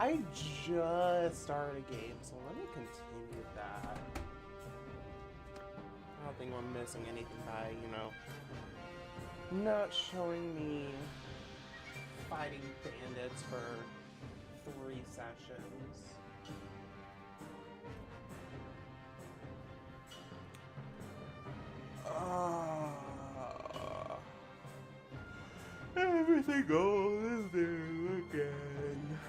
I just started a game, so let me continue that. I don't think we're missing anything by, not showing me fighting bandits for 3 sessions. Everything goes new again.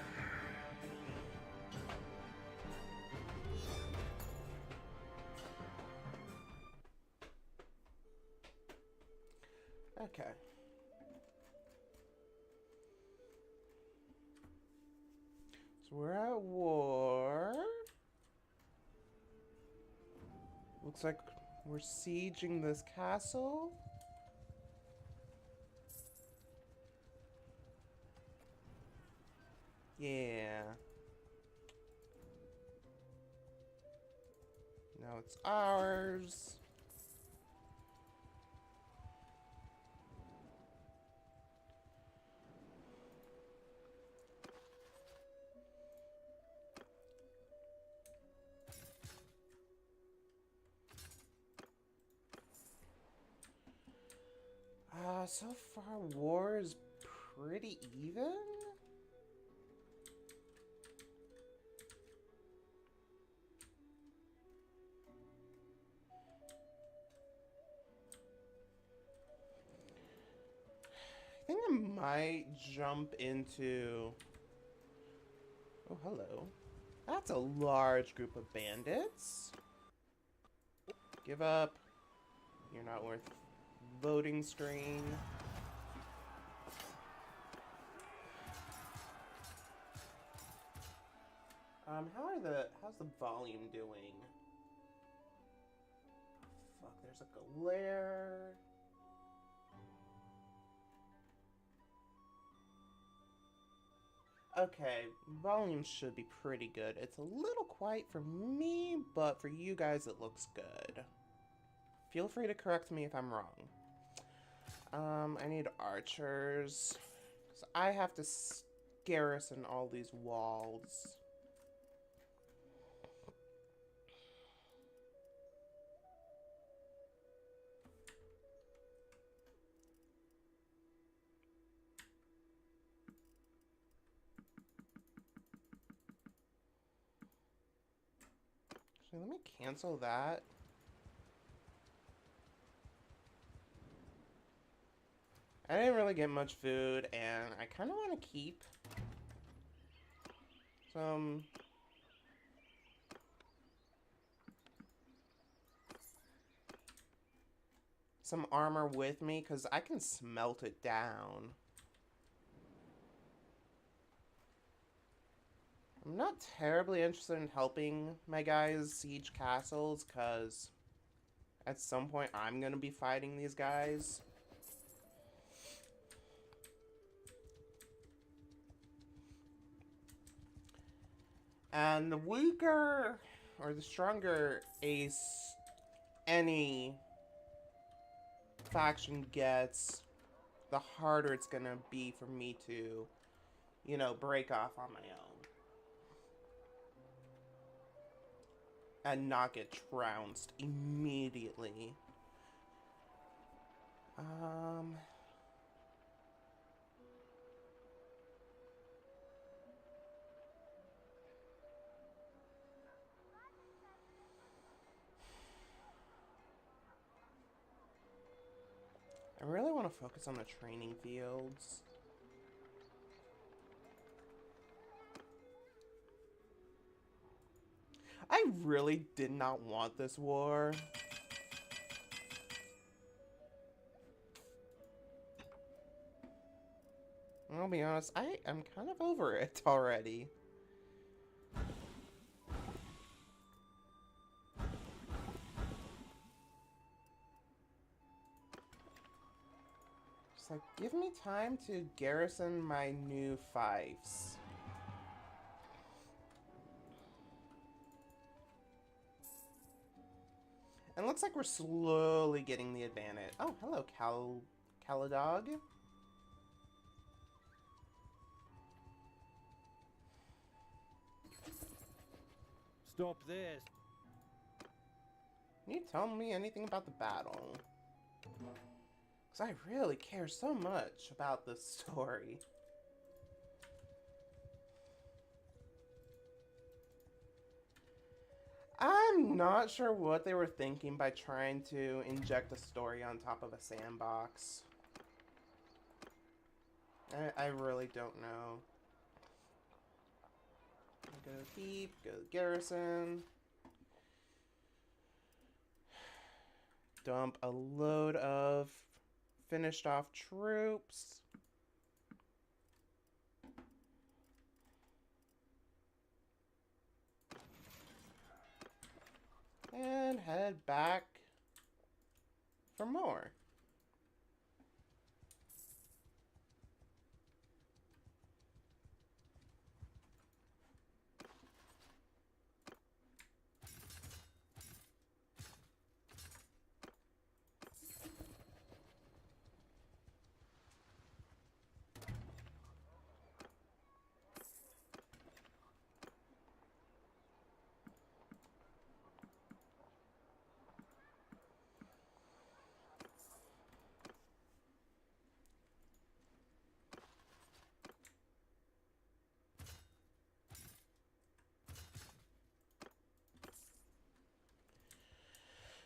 Okay. So we're at war. Looks like we're sieging this castle. Yeah. Now it's ours. So far war is pretty even. I think I might jump into... Oh, hello. That's a large group of bandits. Give up. You're not worth voting screen. How's the volume doing? Fuck, there's a glare. Okay, volume should be pretty good. It's a little quiet for me, but for you guys it looks good. Feel free to correct me if I'm wrong. I need archers. So I have to garrison all these walls. Actually, let me cancel that. I didn't really get much food, and I kind of want to keep some armor with me, because I can smelt it down. I'm not terribly interested in helping my guys siege castles, because at some point I'm going to be fighting these guys. And the weaker or the stronger ace any faction gets, the harder it's gonna be for me to, break off on my own. And not get trounced immediately. I really want to focus on the training fields. I really did not want this war. I'll be honest, I am kind of over it already. Just like, give me time to garrison my new fiefs. And it looks like we're slowly getting the advantage. Oh, hello, Caladog. Stop this. Can you tell me anything about the battle? Because I really care so much about this story. I'm not sure what they were thinking by trying to inject a story on top of a sandbox. I really don't know. Go keep, go garrison. Dump a load of finished off troops. And head back for more.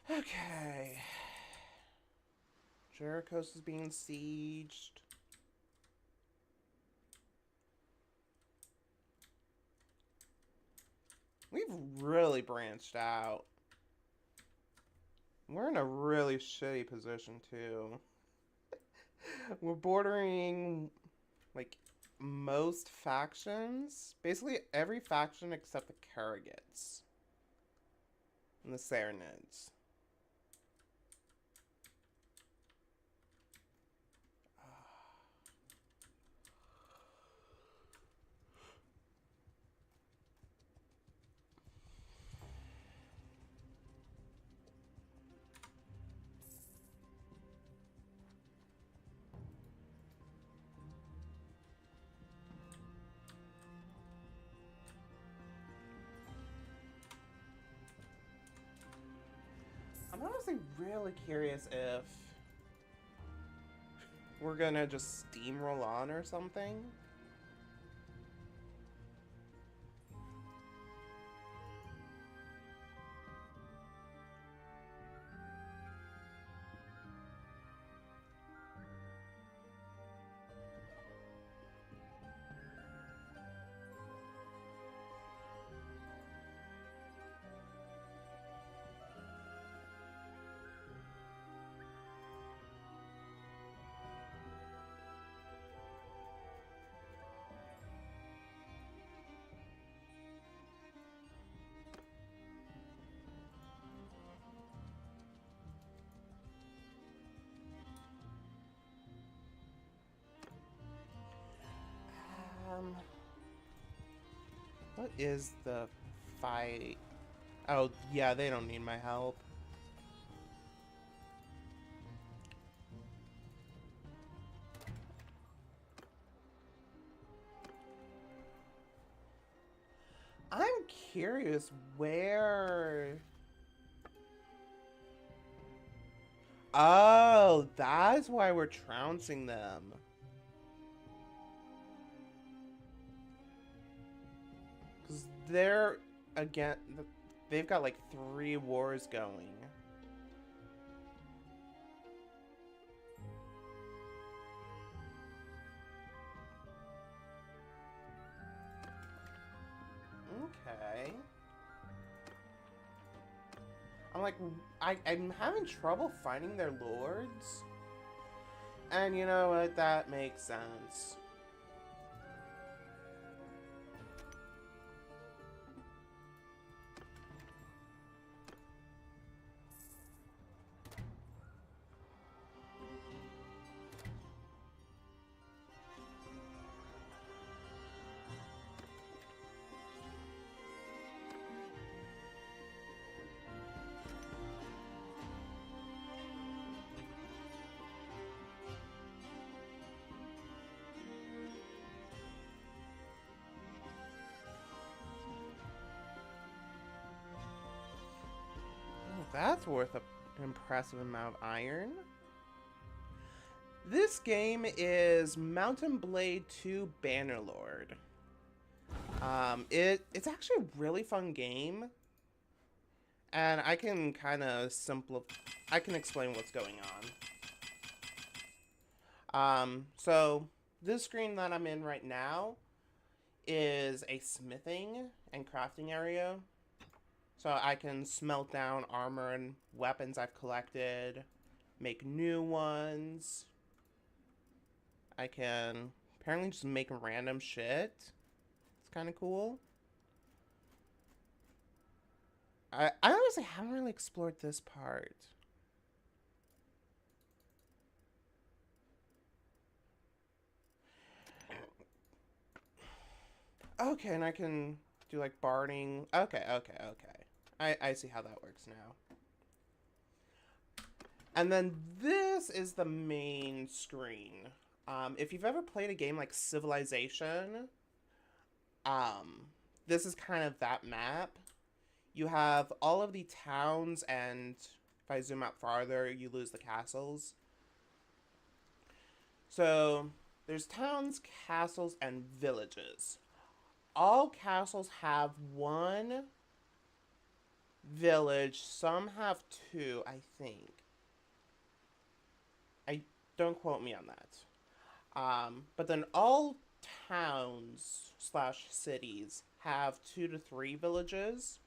Okay. Jericho's is being sieged. We've really branched out. We're in a really shitty position, too. We're bordering, like, most factions. Basically, every faction except the Karagats. And the Saranids. I'm honestly really curious if we're gonna just steamroll on or something. What is the fight? Oh, yeah, they don't need my help. I'm curious where... Oh, that's why we're trouncing them. Because they're, again, they've got like 3 wars going. Okay. I'm like, I'm having trouble finding their lords. And you know what? That makes sense. That's worth an impressive amount of iron. This game is Mountain Blade 2 Bannerlord. It's actually a really fun game. And I can kind of I can explain what's going on. So this screen that I'm in right now is a smithing and crafting area. So I can smelt down armor and weapons I've collected, make new ones. I can apparently just make random shit. It's kind of cool. I honestly haven't really explored this part. Okay, and I can do like barding. Okay. I see how that works now. And then this is the main screen. If you've ever played a game like Civilization, this is kind of that map. You have all of the towns, and if I zoom out farther, you lose the castles. So there's towns, castles, and villages. All castles have one village. Some have two, I think. Don't quote me on that. But then all towns / cities have 2 to 3 villages.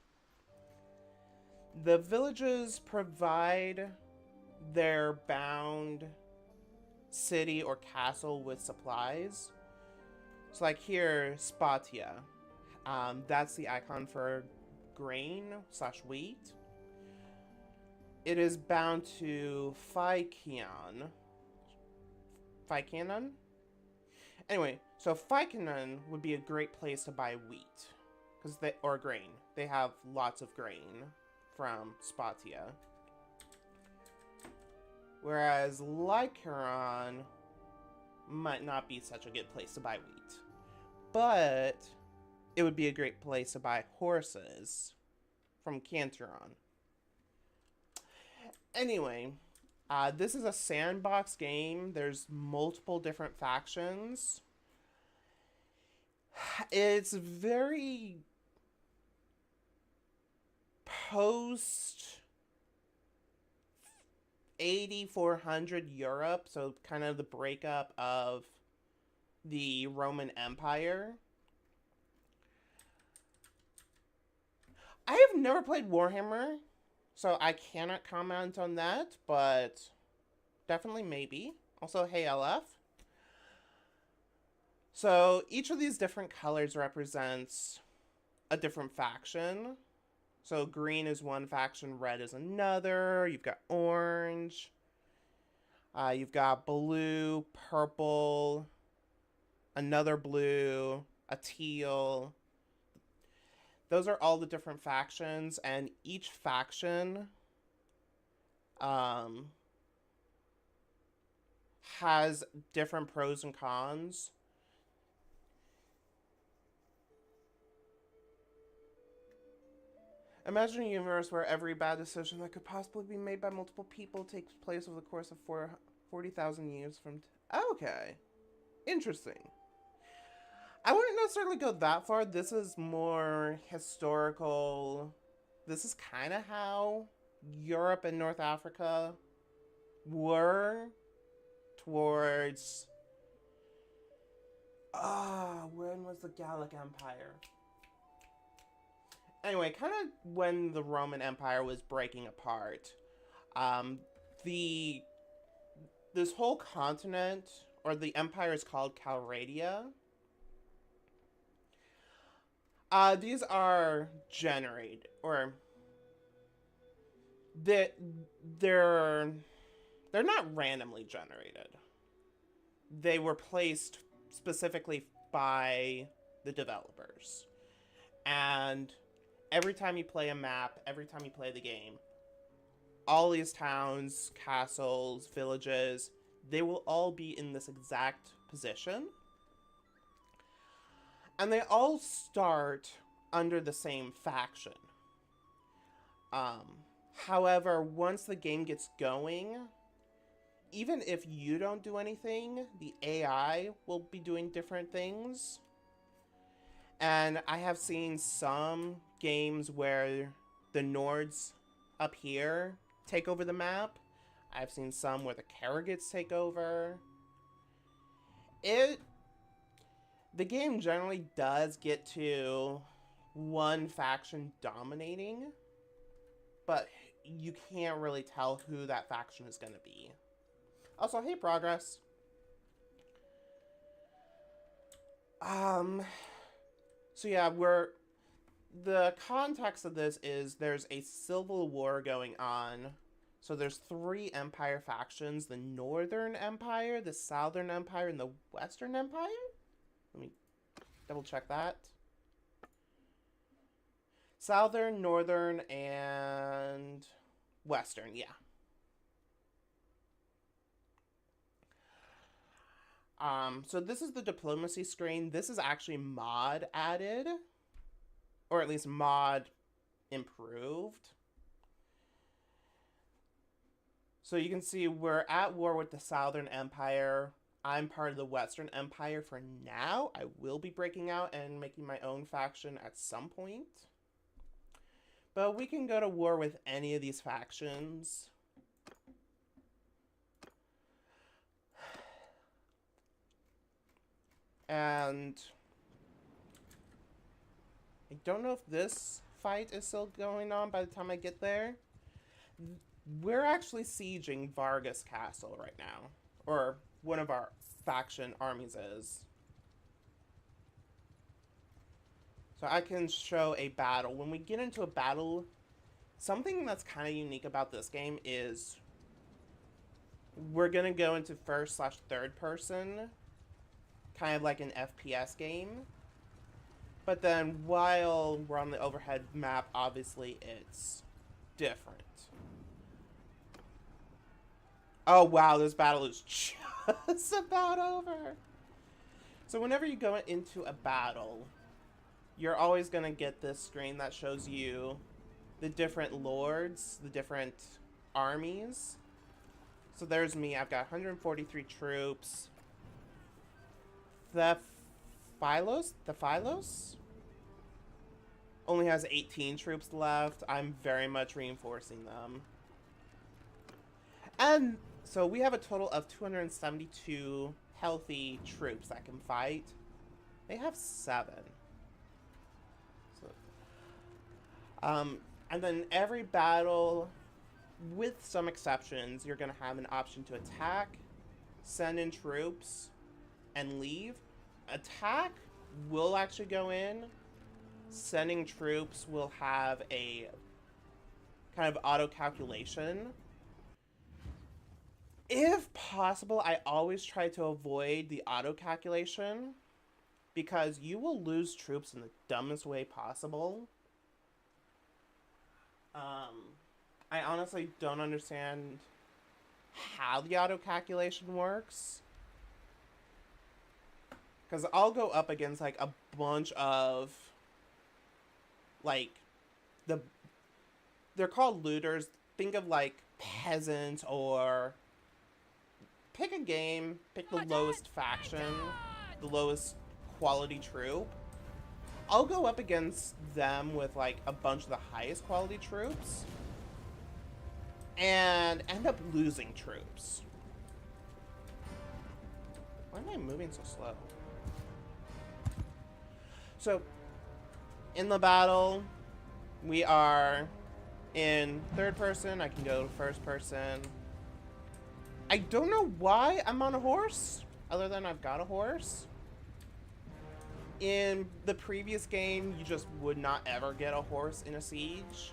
The villages provide their bound city or castle with supplies. So like here, Spatia. That's the icon for grain / wheat. It is bound to Phykion. Anyway, so Phykion would be a great place to buy wheat, or grain. They have lots of grain from Spatia. Whereas Lycaon might not be such a good place to buy wheat. But it would be a great place to buy horses from Canturon. Anyway, this is a sandbox game. There's multiple different factions. It's very post 8400 Europe, so kind of the breakup of the Roman Empire. I have never played Warhammer, so I cannot comment on that, but definitely maybe. Also, hey LF. So each of these different colors represents a different faction. So green is one faction, red is another. You've got orange. You've got blue, purple, another blue, a teal. Those are all the different factions, and each faction has different pros and cons. Imagine a universe where every bad decision that could possibly be made by multiple people takes place over the course of 40,000 years from... Okay. Interesting. I wouldn't necessarily go that far. This is more historical. This is kind of how Europe and North Africa were towards... when was the Gallic Empire? Anyway, kind of when the Roman Empire was breaking apart. This whole continent, or the empire, is called Calradia. These are generated, or they're not randomly generated. They were placed specifically by the developers. And every time you play a map, every time you play the game, all these towns, castles, villages, they will all be in this exact position. And they all start under the same faction. However, once the game gets going, even if you don't do anything, the AI will be doing different things. And I have seen some games where the Nords up here take over the map. I've seen some where the Karragats take over. The game generally does get to one faction dominating, but you can't really tell who that faction is going to be. Also, hey, Progress. So yeah, the context of this is there's a civil war going on. So there's 3 Empire factions: the Northern Empire, the Southern Empire, and the Western Empire? Let me double check that. Southern, Northern, and Western, yeah. So this is the diplomacy screen. This is actually mod added, or at least mod improved. So you can see we're at war with the Southern Empire. I'm part of the Western Empire for now. I will be breaking out and making my own faction at some point. But we can go to war with any of these factions. And I don't know if this fight is still going on by the time I get there. We're actually sieging Vargas Castle right now. Or one of our faction armies is. So I can show a battle. When we get into a battle, something that's kind of unique about this game is we're going to go into first/third person, kind of like an FPS game. But then while we're on the overhead map, obviously it's different. Oh wow, this battle is just about over. So whenever you go into a battle, you're always going to get this screen that shows you the different lords, the different armies. So there's me. I've got 143 troops. The Philos only has 18 troops left. I'm very much reinforcing them. And so we have a total of 272 healthy troops that can fight. They have 7. And then every battle, with some exceptions, you're going to have an option to attack, send in troops, and leave. Attack will actually go in. Sending troops will have a kind of auto calculation. If possible, I always try to avoid the auto calculation because you will lose troops in the dumbest way possible. I honestly don't understand how the auto calculation works. Because I'll go up against, like, a bunch of, like, they're called looters. Think of, like, peasants or pick a game, pick the lowest faction, the lowest quality troop. I'll go up against them with, like, a bunch of the highest quality troops and end up losing troops. Why am I moving so slow? So, in the battle, we are in third person. I can go to first person. I don't know why I'm on a horse, other than I've got a horse. In the previous game, you just would not ever get a horse in a siege.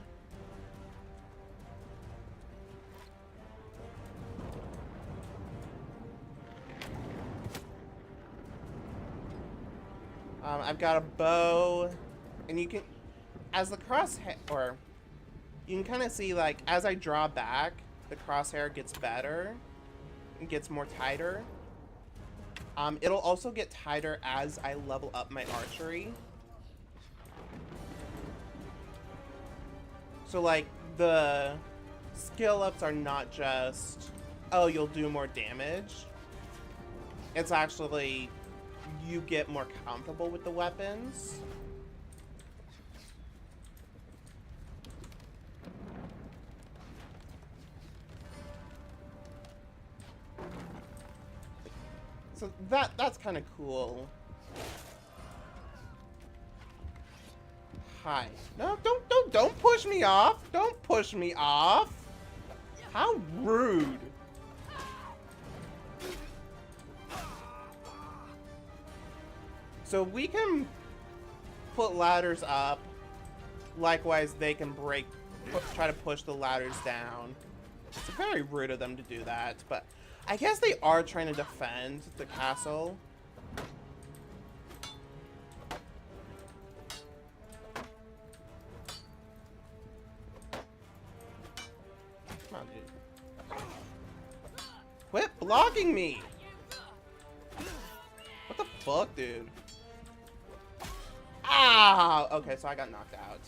I've got a bow, and you can, as the crosshair, or you can kind of see, like, as I draw back, the crosshair gets better, and gets more tighter. It'll also get tighter as I level up my archery. So, like, the skill ups are not just, oh, you'll do more damage. It's actually, you get more comfortable with the weapons. So that's kind of cool. Hi. No, don't push me off. Don't push me off. How rude. So we can put ladders up. Likewise, they can try to push the ladders down. It's very rude of them to do that, but I guess they are trying to defend the castle. Come on, dude. Quit blocking me! What the fuck, dude? Ah! Okay, so I got knocked out.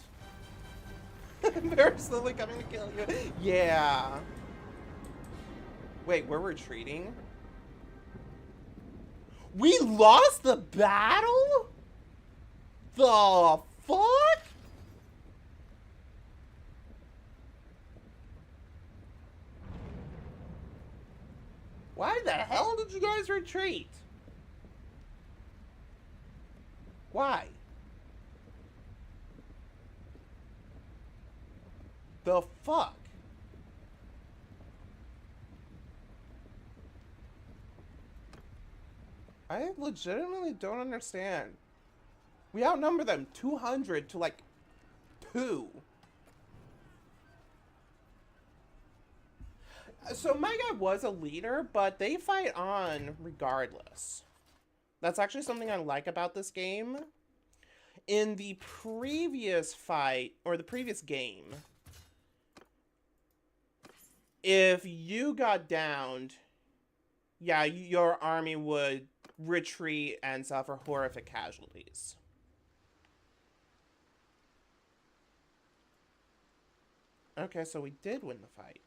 They're slowly coming to kill you. Yeah. Wait, we're retreating? We lost the battle? The fuck? Why the hell did you guys retreat? Why? The fuck? I legitimately don't understand. We outnumber them 200 to like 2. So my guy was a leader, but they fight on regardless. That's actually something I like about this game. In the previous fight, or the previous game, if you got downed, yeah, your army would retreat and suffer horrific casualties. Okay, so we did win the fight.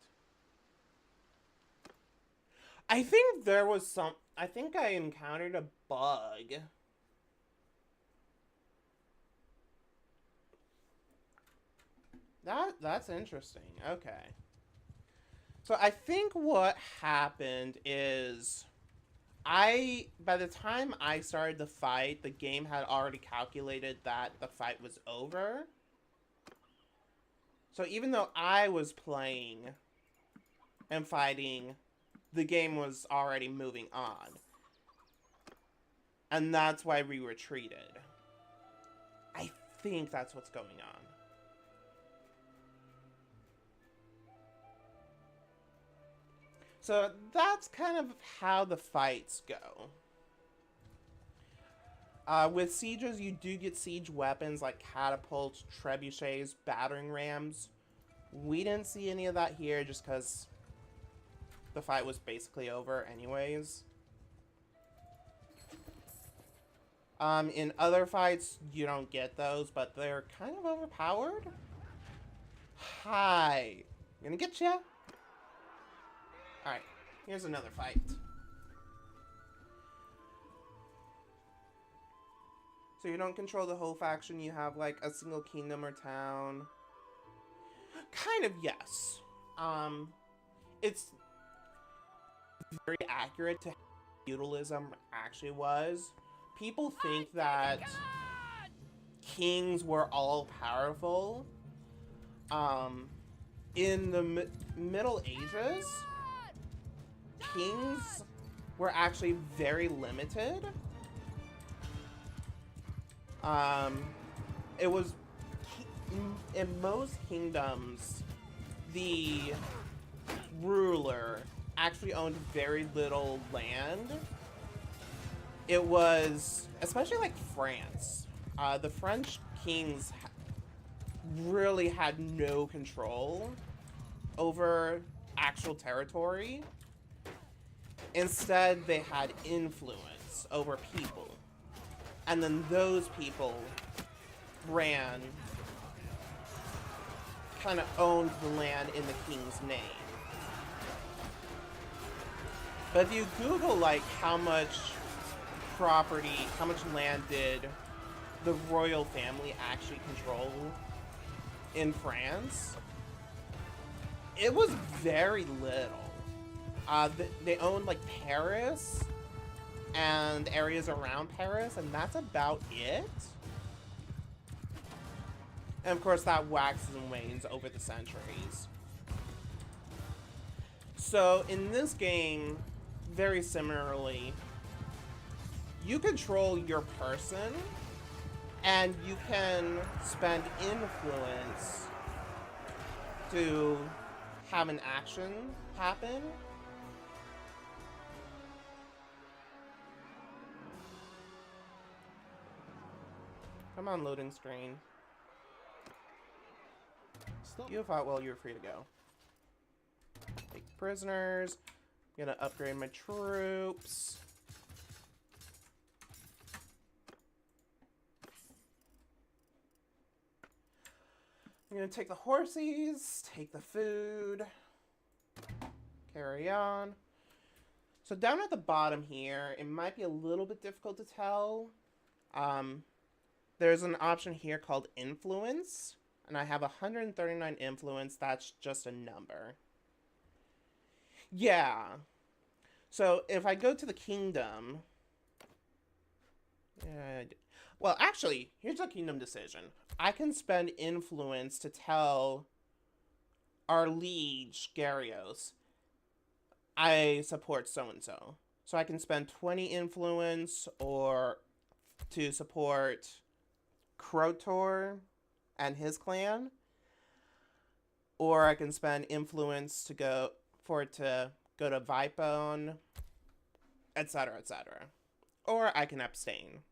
I think there was I think I encountered a bug. That's interesting. Okay. So I think what happened is by the time I started the fight, the game had already calculated that the fight was over. So even though I was playing and fighting, the game was already moving on. And that's why we retreated. I think that's what's going on. So that's kind of how the fights go. With sieges, you do get siege weapons like catapults, trebuchets, battering rams. We didn't see any of that here just because the fight was basically over anyways. In other fights, you don't get those, but they're kind of overpowered. Hi. I'm gonna get ya. Alright, here's another fight. So you don't control the whole faction, you have like a single kingdom or town. Kind of, yes. It's very accurate to how feudalism actually was. People think that kings were all powerful. In the Middle Ages, kings were actually very limited. It was in most kingdoms, the ruler actually owned very little land. It was, especially like France, the French kings really had no control over actual territory. Instead, they had influence over people. And then those people ran kind of owned the land in the king's name. But if you Google, like, how much property, how much land did the royal family actually control in France, it was very little. They owned, like, Paris and areas around Paris, and that's about it. And of course, that waxes and wanes over the centuries. So in this game, very similarly, you control your person, and you can spend influence to have an action happen. Come on, loading screen. Stop. You thought, well, you're free to go. Take prisoners. I'm gonna upgrade my troops. I'm gonna take the horses, take the food, carry on. So down at the bottom here, it might be a little bit difficult to tell. There's an option here called influence, and I have 139 influence. That's just a number. Yeah. So if I go to the kingdom, well, actually, here's a kingdom decision. I can spend influence to tell our liege, Gyarios, I support so-and-so. So I can spend 20 influence or to support Krotor and his clan. Or I can spend influence to go to Vipone, etc., etc. Or I can abstain.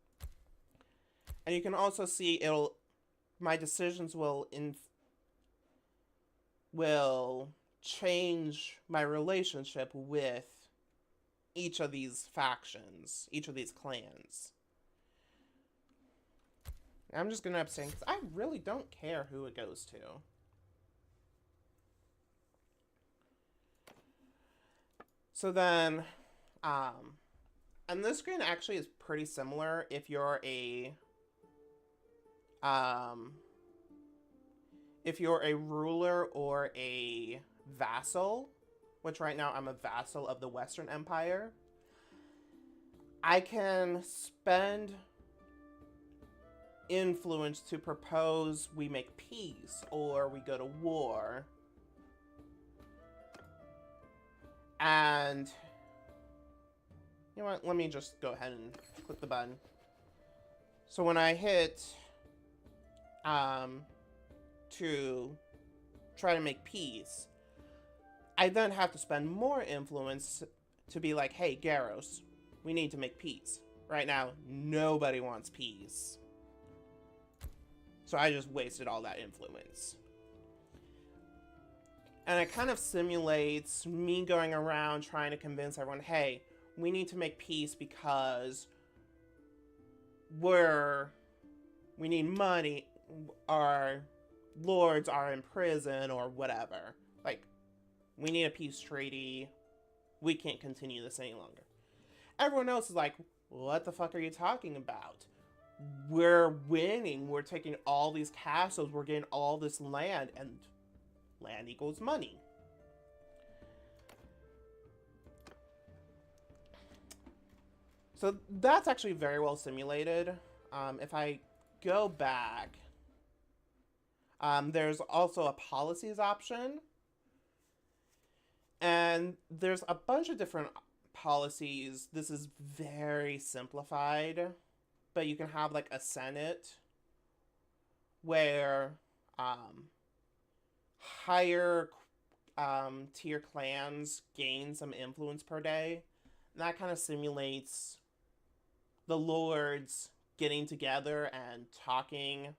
And you can also see my decisions will change my relationship with each of these factions, each of these clans. I'm just going to abstain because I really don't care who it goes to. So then, and this screen actually is pretty similar if you're a ruler or a vassal, which right now I'm a vassal of the Western Empire. I can spend influence to propose we make peace or we go to war. And you know what? Let me just go ahead and click the button. So when I hit to try to make peace, I then have to spend more influence to be like, hey, Gyarios, we need to make peace. Right now, nobody wants peace. So I just wasted all that influence. And it kind of simulates me going around trying to convince everyone, hey, we need to make peace because we need money, our lords are in prison or whatever. Like, we need a peace treaty. We can't continue this any longer. Everyone else is like, what the fuck are you talking about? We're winning. We're taking all these castles. We're getting all this land. And land equals money. So that's actually very well simulated. If I go back, there's also a policies option. And there's a bunch of different policies. This is very simplified. But you can have like a senate where higher tier clans gain some influence per day. And that kind of simulates the lords getting together and talking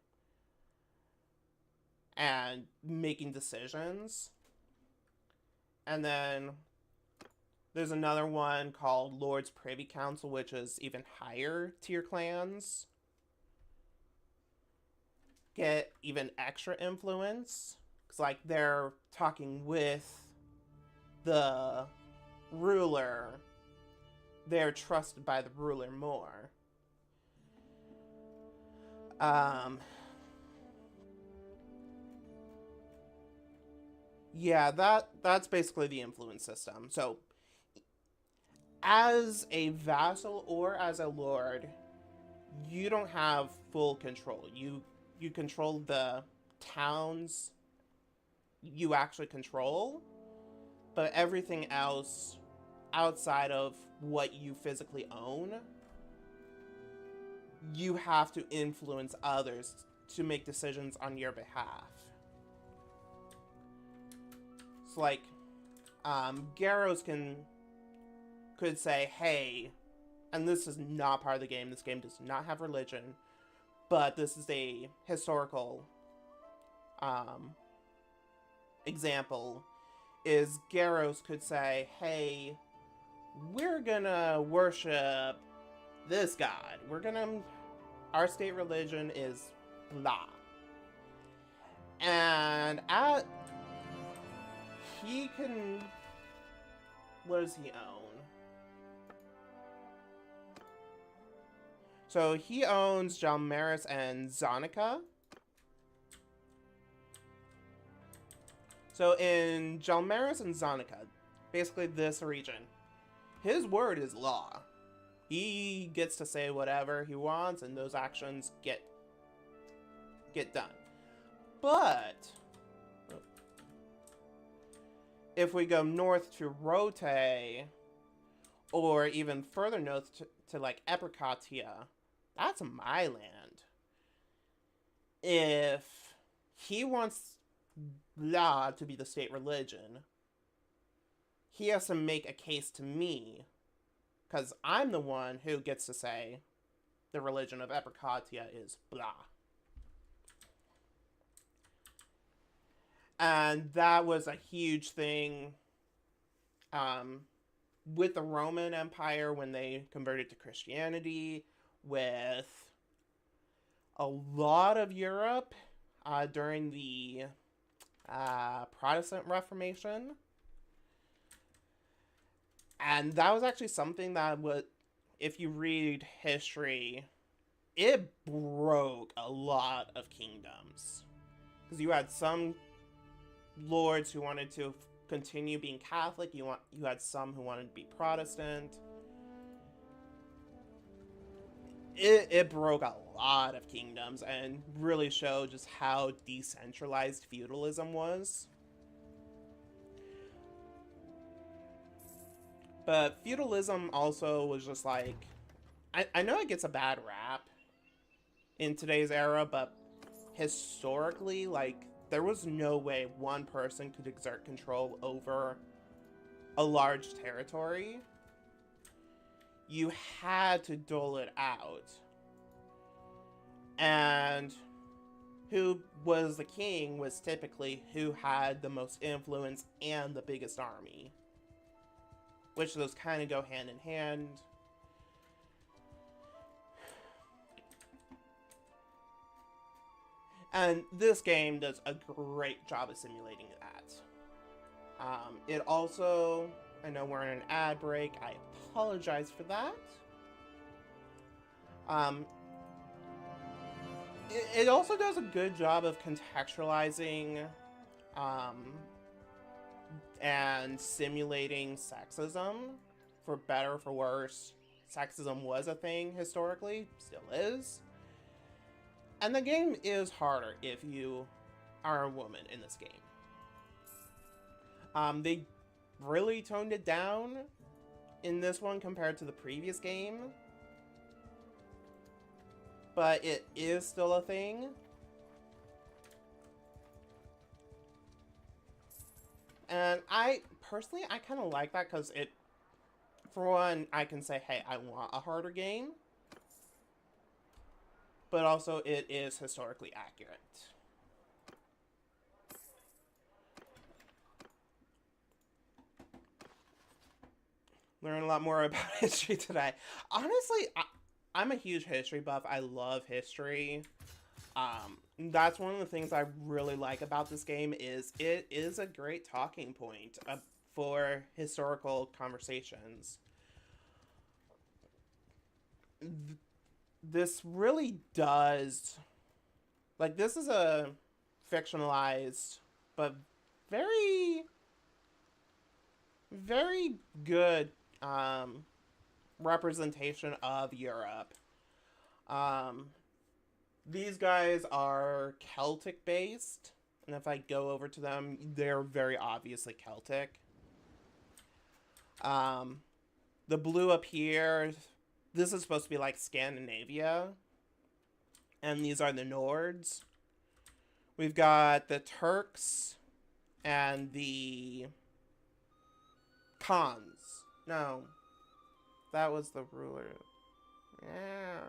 and making decisions. And then there's another one called Lord's Privy Council, which is even higher tier clans get even extra influence. Because, like, they're talking with the ruler. They're trusted by the ruler more. Yeah, that's basically the influence system. So, as a vassal or as a lord, you don't have full control. You control the towns you actually control, but everything else outside of what you physically own, you have to influence others to make decisions on your behalf. It's like, Garros could say, hey, and this is not part of the game, this game does not have religion, but this is a historical example, is Garros could say, hey, we're gonna worship this god. Our state religion is blah. And he can, what does he own? So he owns Jalmaris and Zonica. So in Jalmaris and Zonica, basically this region, his word is law. He gets to say whatever he wants, and those actions get done. But if we go north to Rote, or even further north to like Epricatia, that's my land. If he wants blah to be the state religion, he has to make a case to me, because I'm the one who gets to say the religion of Epricatia is blah. And that was a huge thing with the Roman Empire when they converted to Christianity, with a lot of Europe during the Protestant Reformation. And that was actually something that would, if you read history, it broke a lot of kingdoms. Because you had some lords who wanted to continue being Catholic, you had some who wanted to be Protestant. It broke a lot of kingdoms and really showed just how decentralized feudalism was. But feudalism also was just like, I know it gets a bad rap in today's era, but historically, like, there was no way one person could exert control over a large territory. You had to dole it out. And who was the king was typically who had the most influence and the biggest army. Which those kind of go hand in hand. And this game does a great job of simulating that. It also, I know we're in an ad break, I apologize for that. It also does a good job of contextualizing and simulating sexism, for better or for worse. Sexism was a thing historically, still is. And the game is harder if you are a woman in this game. They really toned it down in this one compared to the previous game. But it is still a thing. And I kind of like that because it, for one, I can say, hey, I want a harder game. But also, it is historically accurate. Learn a lot more about history today. Honestly, I'm a huge history buff. I love history. That's one of the things I really like about this game is it is a great talking point for historical conversations. This really does, like, this is a fictionalized but very, very good representation of Europe. Um, these guys are Celtic based, and if I go over to them, they're very obviously Celtic. The blue up here, this is supposed to be like Scandinavia, and these are the Nords. We've got the Turks and the Khans. No, that was the ruler. Yeah.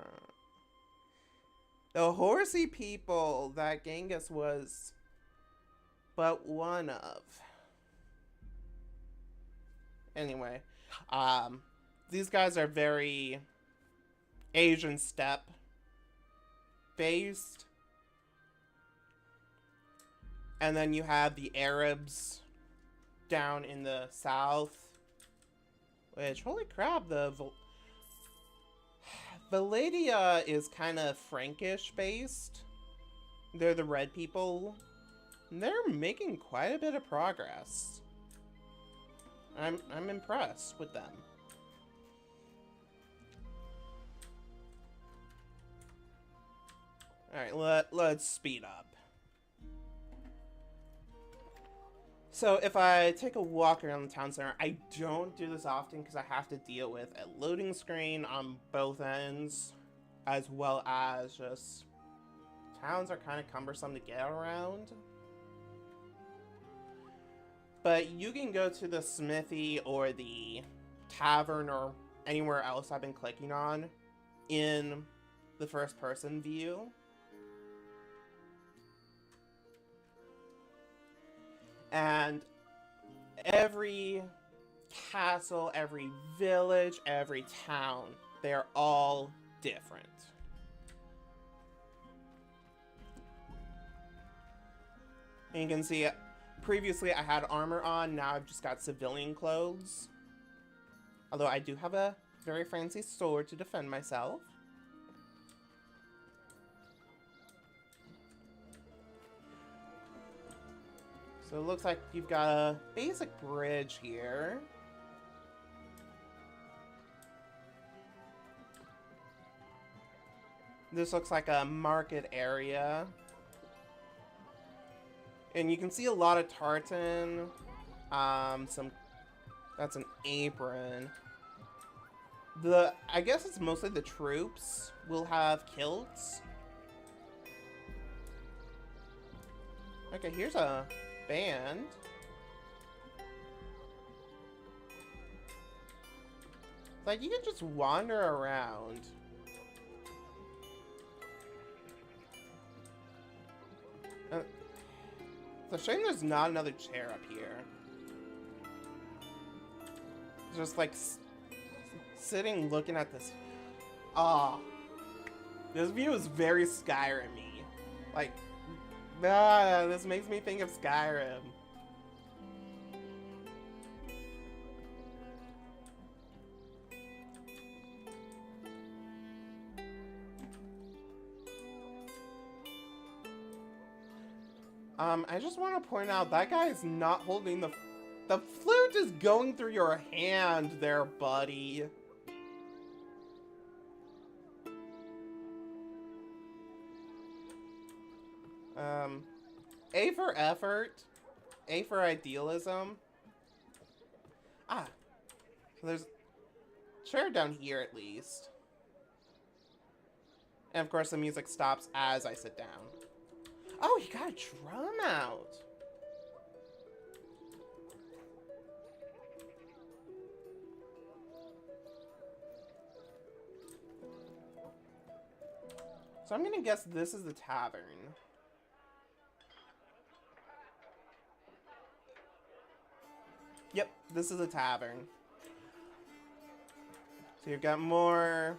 The horsey people that Genghis was but one of. Anyway, these guys are very Asian steppe based. And then you have the Arabs down in the south. Which, holy crap, the Valadia is kind of Frankish based. They're the red people. And they're making quite a bit of progress. I'm impressed with them. Alright, let's speed up. So if I take a walk around the town center, I don't do this often because I have to deal with a loading screen on both ends, as well as just towns are kind of cumbersome to get around. But you can go to the smithy or the tavern or anywhere else I've been clicking on in the first person view. And every castle, every village, every town, they're all different. And you can see, previously I had armor on, now I've just got civilian clothes. Although I do have a very fancy sword to defend myself. So it looks like you've got a basic bridge here. This looks like a market area. And you can see a lot of tartan. That's an apron. I guess it's mostly the troops will have kilts. Okay, here's a band. Like, you can just wander around. It's a shame there's not another chair up here. Just like sitting looking at this. Ah, this view is very Skyrim-y. Like, this makes me think of Skyrim. I just want to point out that guy is not holding the flute is going through your hand there, buddy. A for effort. A for idealism. Ah. So there's a chair down here at least. And of course the music stops as I sit down. Oh, he got a drum out. So I'm gonna guess this is the tavern. Yep, this is a tavern. So you've got more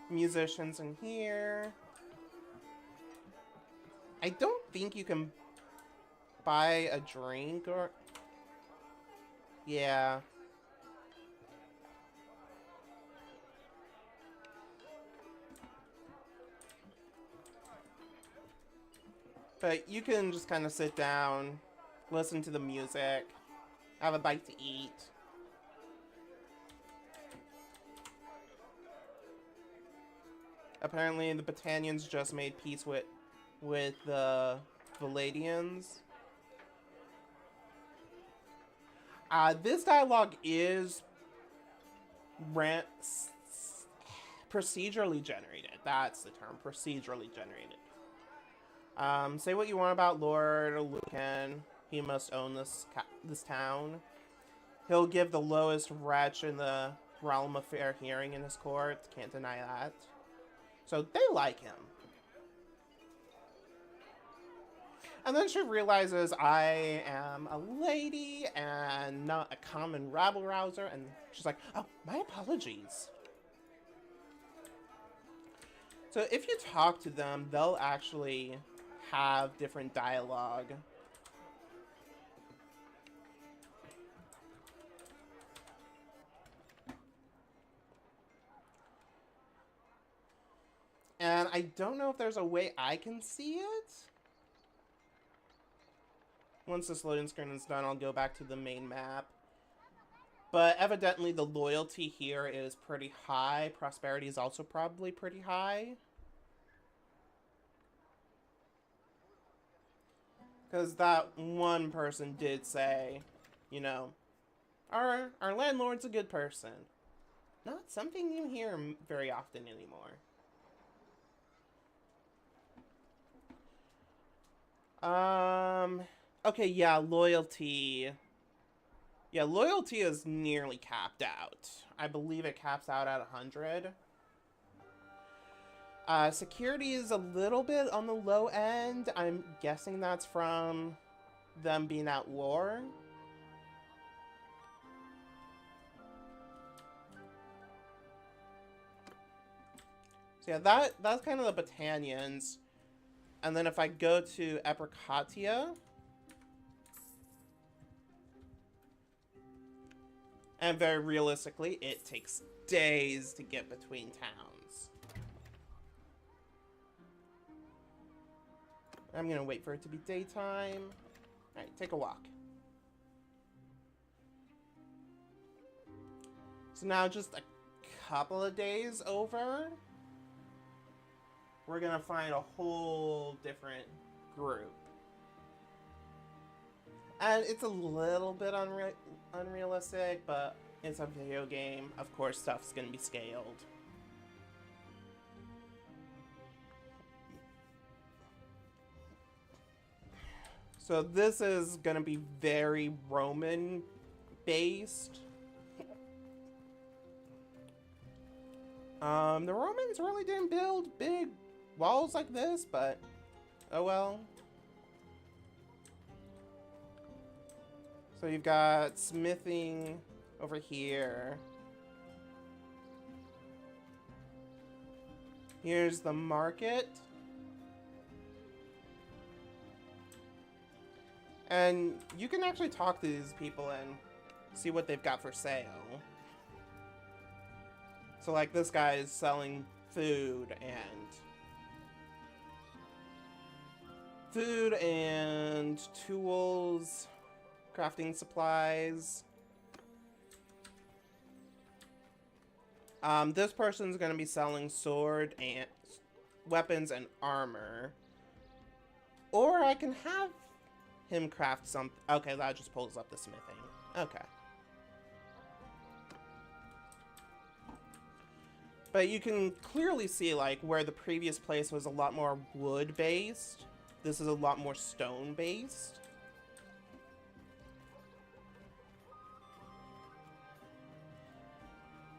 musicians in here. I don't think you can buy a drink or... Yeah. But you can just kind of sit down, listen to the music, have a bite to eat. Apparently the Battanians just made peace with the Valadians. This dialogue is procedurally generated. That's the term, procedurally generated. Say what you want about Lord Lucan. He must own this town. He'll give the lowest wretch in the realm a fair hearing in his court. Can't deny that. So they like him. And then she realizes I am a lady and not a common rabble-rouser. And she's like, oh, my apologies. So if you talk to them, they'll actually have different dialogue. And I don't know if there's a way I can see it. Once this loading screen is done, I'll go back to the main map. But evidently the loyalty here is pretty high. Prosperity is also probably pretty high. Because that one person did say, you know, our landlord's a good person. Not something you hear very often anymore. Okay, yeah, loyalty. Yeah, loyalty is nearly capped out. I believe it caps out at 100. Security is a little bit on the low end. I'm guessing that's from them being at war. So yeah, that's kind of the Battanians. And then if I go to Epricatia, and very realistically, it takes days to get between towns. I'm gonna wait for it to be daytime. Alright, take a walk. So now just a couple of days over, we're gonna find a whole different group. And it's a little bit unrealistic, but it's a video game. Of course, stuff's gonna be scaled. So this is gonna be very Roman-based. The Romans really didn't build big walls like this, but oh well. So you've got smithing over here. Here's the market. And you can actually talk to these people and see what they've got for sale. So like this guy is selling food and tools, crafting supplies. This person's gonna be selling sword and weapons and armor. Or I can have him craft some. Okay, that just pulls up the smithing. Okay. But you can clearly see, like, where the previous place was a lot more wood-based. This is a lot more stone-based.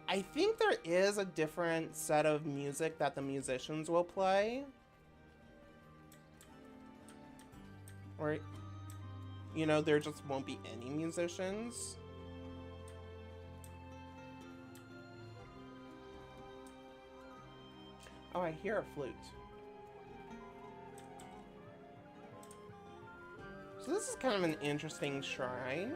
I think there is a different set of music that the musicians will play. Or, you know, there just won't be any musicians. Oh, I hear a flute. So this is kind of an interesting shrine.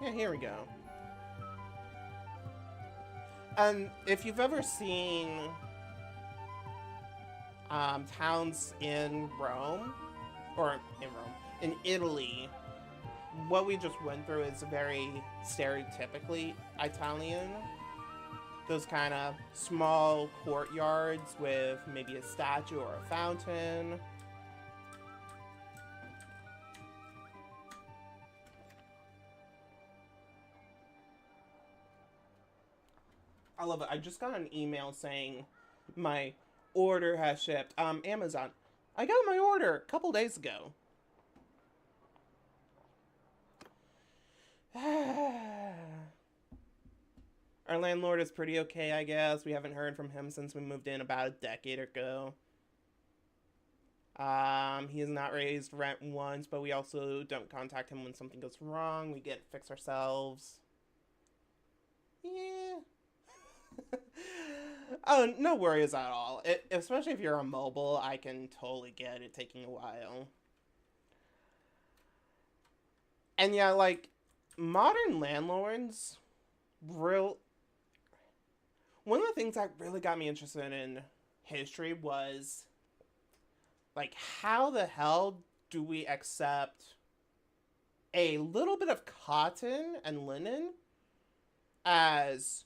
Yeah, here we go. And if you've ever seen towns in Rome, in Italy, what we just went through is very stereotypically Italian. Those kind of small courtyards with maybe a statue or a fountain. I love it. I just got an email saying my order has shipped. Amazon. I got my order a couple days ago. Our landlord is pretty okay, I guess. We haven't heard from him since we moved in about a decade ago. He has not raised rent once, but we also don't contact him when something goes wrong. We get it fixed ourselves. Yeah. Oh, no worries at all. Especially if you're on mobile, I can totally get it taking a while. And yeah, like, modern landlords, one of the things that really got me interested in history was, like, how the hell do we accept a little bit of cotton and linen as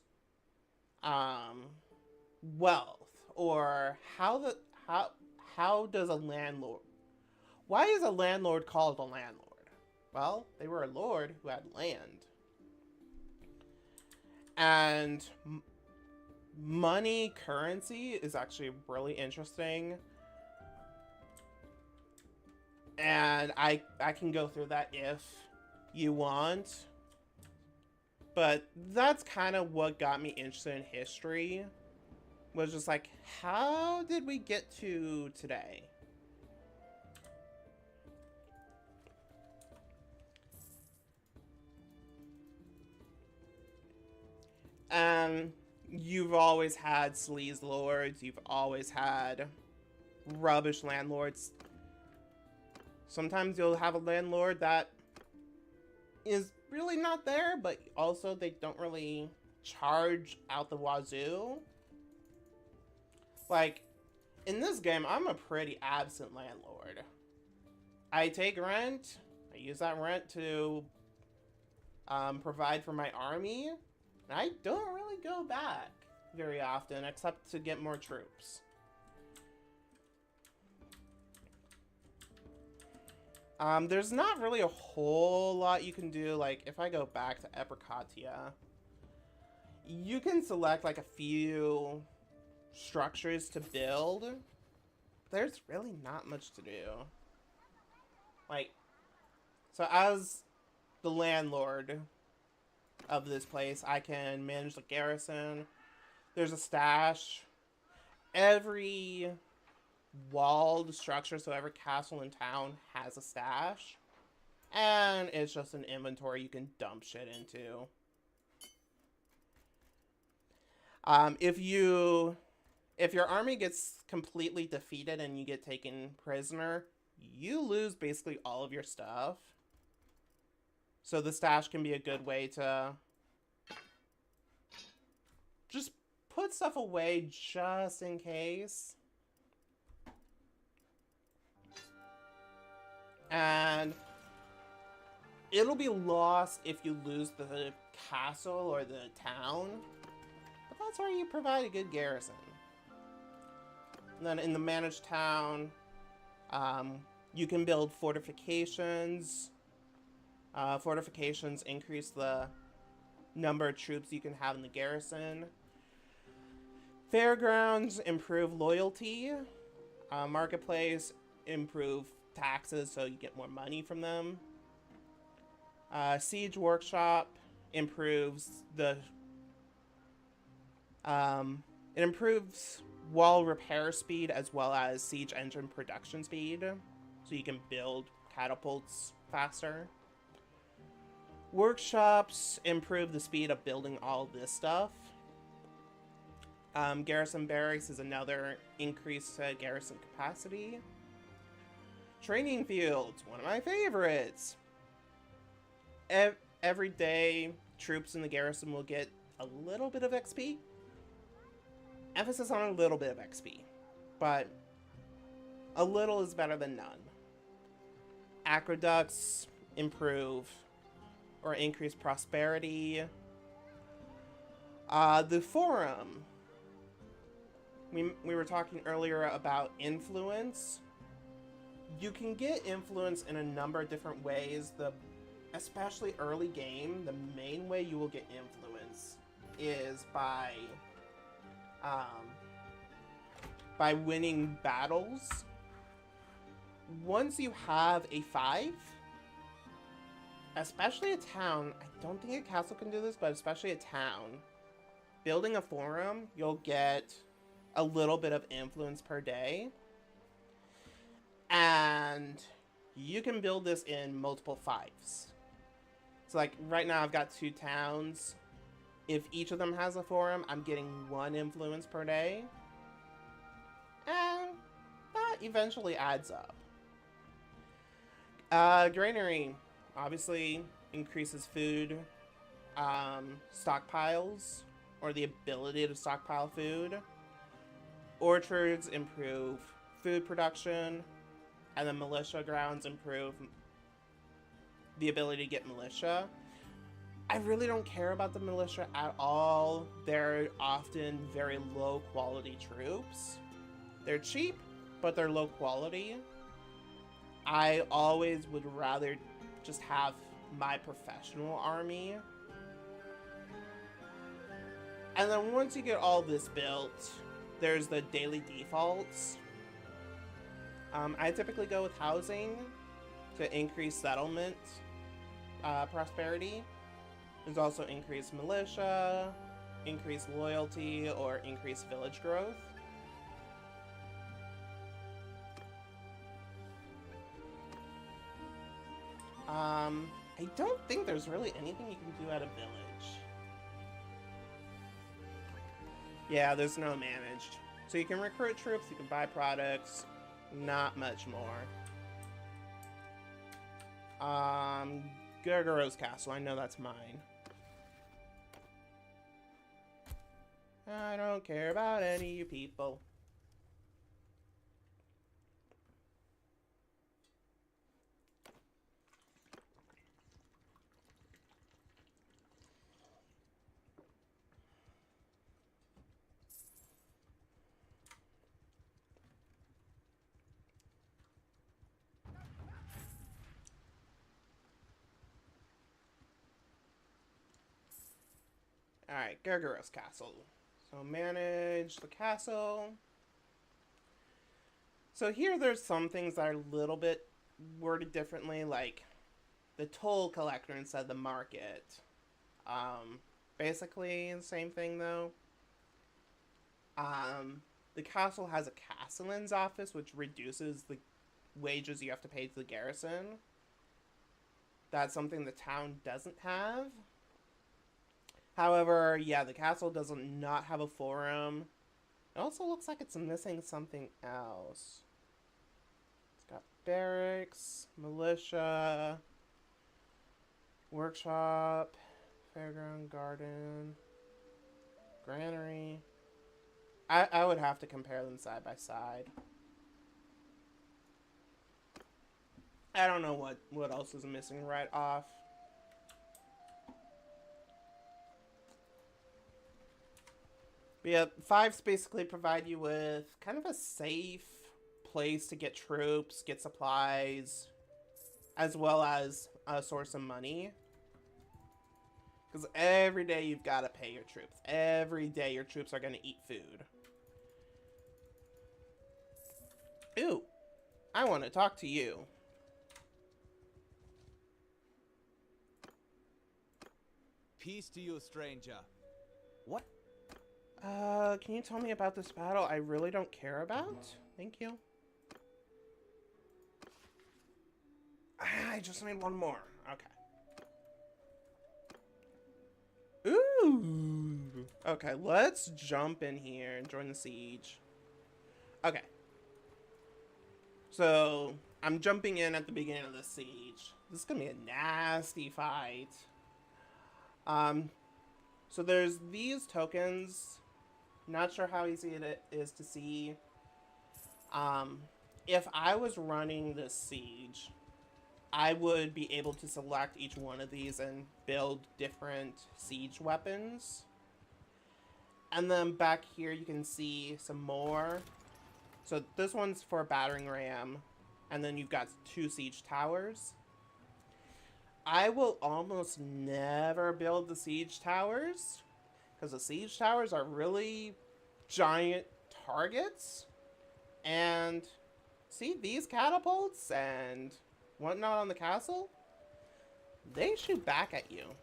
wealth? Or how does a landlord, why is a landlord called a landlord? Well, they were a lord who had land. And money, currency is actually really interesting. And I can go through that if you want. But that's kind of what got me interested in history. Was just like, how did we get to today? You've always had sleaze lords. You've always had rubbish landlords. Sometimes you'll have a landlord that is really not there, but also they don't really charge out the wazoo. Like, in this game, I'm a pretty absent landlord. I take rent. I use that rent to provide for my army. And I don't really go back very often, except to get more troops. There's not really a whole lot you can do. Like, if I go back to Epicatia, you can select, like, a few structures to build. There's really not much to do. Like, so as the landlord of this place, I can manage the garrison. There's a stash. Every walled structure, so every castle in town has a stash. And it's just an inventory you can dump shit into. If your army gets completely defeated and you get taken prisoner, you lose basically all of your stuff. So the stash can be a good way to just put stuff away just in case. And it'll be lost if you lose the castle or the town. But that's where you provide a good garrison. And then in the managed town, you can build fortifications. Fortifications increase the number of troops you can have in the garrison. Fairgrounds improve loyalty. Marketplace improve taxes so you get more money from them. Siege workshop improves the it improves wall repair speed as well as siege engine production speed, so you can build catapults faster. Workshops improve the speed of building all this stuff. Garrison barracks is another increase to garrison capacity. Training fields, one of my favorites. Every day, troops in the garrison will get a little bit of XP. Emphasis on a little bit of XP, but a little is better than none. Aqueducts improve or increase prosperity. The forum. We were talking earlier about influence. You can get influence in a number of different ways. Especially early game, the main way you will get influence is by winning battles. Once you have a 5, especially a town, I don't think a castle can do this, but especially a town, building a forum, you'll get a little bit of influence per day. And you can build this in multiple 5s. So like right now I've got 2 towns. If each of them has a forum, I'm getting 1 influence per day. And that eventually adds up. Granary obviously increases food stockpiles, or the ability to stockpile food. Orchards improve food production, and the militia grounds improve the ability to get militia. I really don't care about the militia at all. They're often very low quality troops. They're cheap, but they're low quality. I always would rather just have my professional army. And then once you get all this built, there's the daily defaults. I typically go with housing to increase settlement prosperity. There's also increased militia, increased loyalty, or increased village growth. I don't think there's really anything you can do at a village. Yeah, there's no managed. So you can recruit troops, you can buy products, not much more. Gurguro's Castle, I know that's mine. I don't care about any of you people. Alright, Gurguro's Castle. So manage the castle. So here there's some things that are a little bit worded differently, like the toll collector instead of the market. Basically the same thing though. The castle has a castellan's office, which reduces the wages you have to pay to the garrison. That's something the town doesn't have. However, yeah, the castle does not have a forum. It also looks like it's missing something else. It's got barracks, militia, workshop, fairground, garden, granary. I would have to compare them side by side. I don't know what else is missing right off. But yeah, 5s basically provide you with kind of a safe place to get troops, get supplies, as well as a source of money. Because every day you've got to pay your troops. Every day your troops are going to eat food. Ooh, I want to talk to you. Peace to you, stranger. What? Can you tell me about this battle I really don't care about? Thank you. I just need one more. Okay. Ooh. Okay, let's jump in here and join the siege. Okay. So, I'm jumping in at the beginning of the siege. This is gonna be a nasty fight. So there's these tokens. Not sure how easy it is to see. If I was running this siege, I would be able to select each one of these and build different siege weapons. And then back here you can see some more. So this one's for a battering ram, and then you've got 2 siege towers. I will almost never build the siege towers, because the siege towers are really giant targets. And see these catapults and whatnot on the castle? They shoot back at you.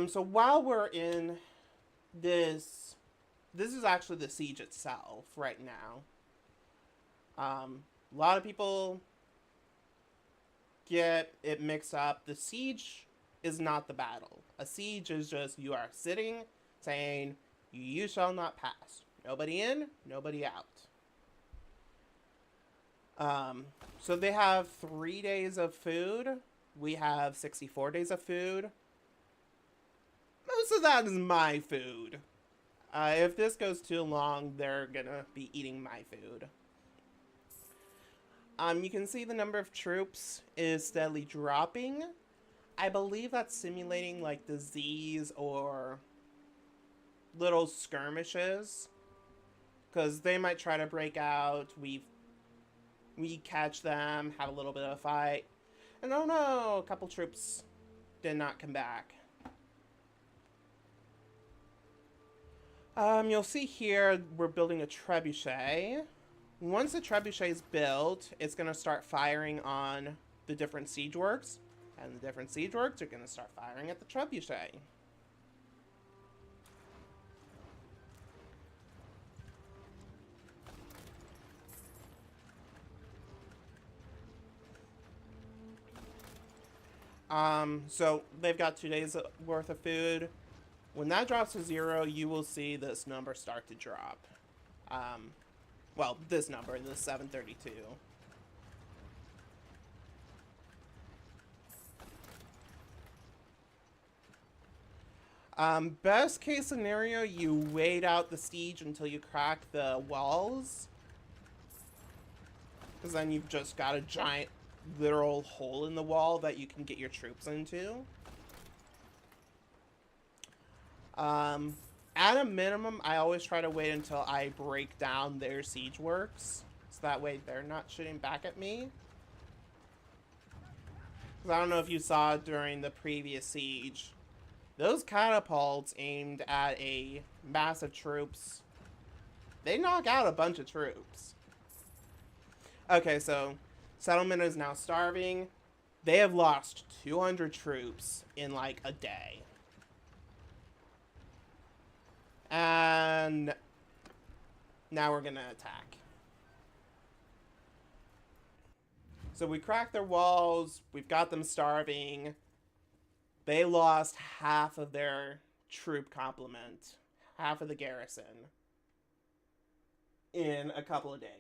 So while we're in this is actually the siege itself right now. A lot of people get it mixed up. The siege is not the battle. A siege is just you are sitting saying, you shall not pass. Nobody in, nobody out. So they have 3 days of food. We have 64 days of food. Most of that is my food. If this goes too long, they're gonna be eating my food. You can see the number of troops is steadily dropping. I believe that's simulating like disease or little skirmishes, because they might try to break out. We catch them, have a little bit of a fight, and oh no, a couple troops did not come back. You'll see here we're building a trebuchet. Once the trebuchet is built, it's going to start firing on the different siege works, and the different siege works are going to start firing at the trebuchet. So they've got 2 days worth of food. When that drops to 0, you will see this number start to drop. Well, this number, the 732. Best case scenario, you wait out the siege until you crack the walls. Because then you've just got a giant literal hole in the wall that you can get your troops into. At a minimum, I always try to wait until I break down their siege works, so that way they're not shooting back at me. Because I don't know if you saw during the previous siege, those catapults aimed at a mass of troops, they knock out a bunch of troops. Okay, so settlement is now starving. They have lost 200 troops in like a day. And now we're gonna attack. So we cracked their walls. We've got them starving. They lost half of their troop complement, half of the garrison, in a couple of days.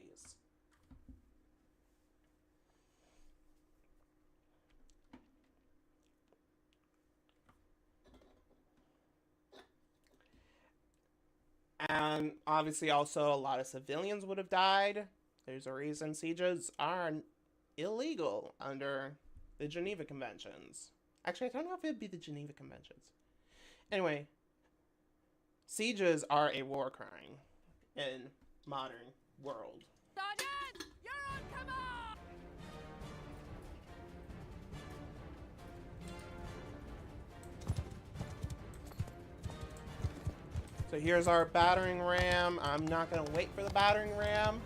And obviously also a lot of civilians would have died. There's a reason sieges are illegal under the Geneva Conventions. Actually, I don't know if it'd be the Geneva Conventions. Anyway, sieges are a war crime in modern world. Sergeant, you're on command! So here's our battering ram. I'm not gonna wait for the battering ram.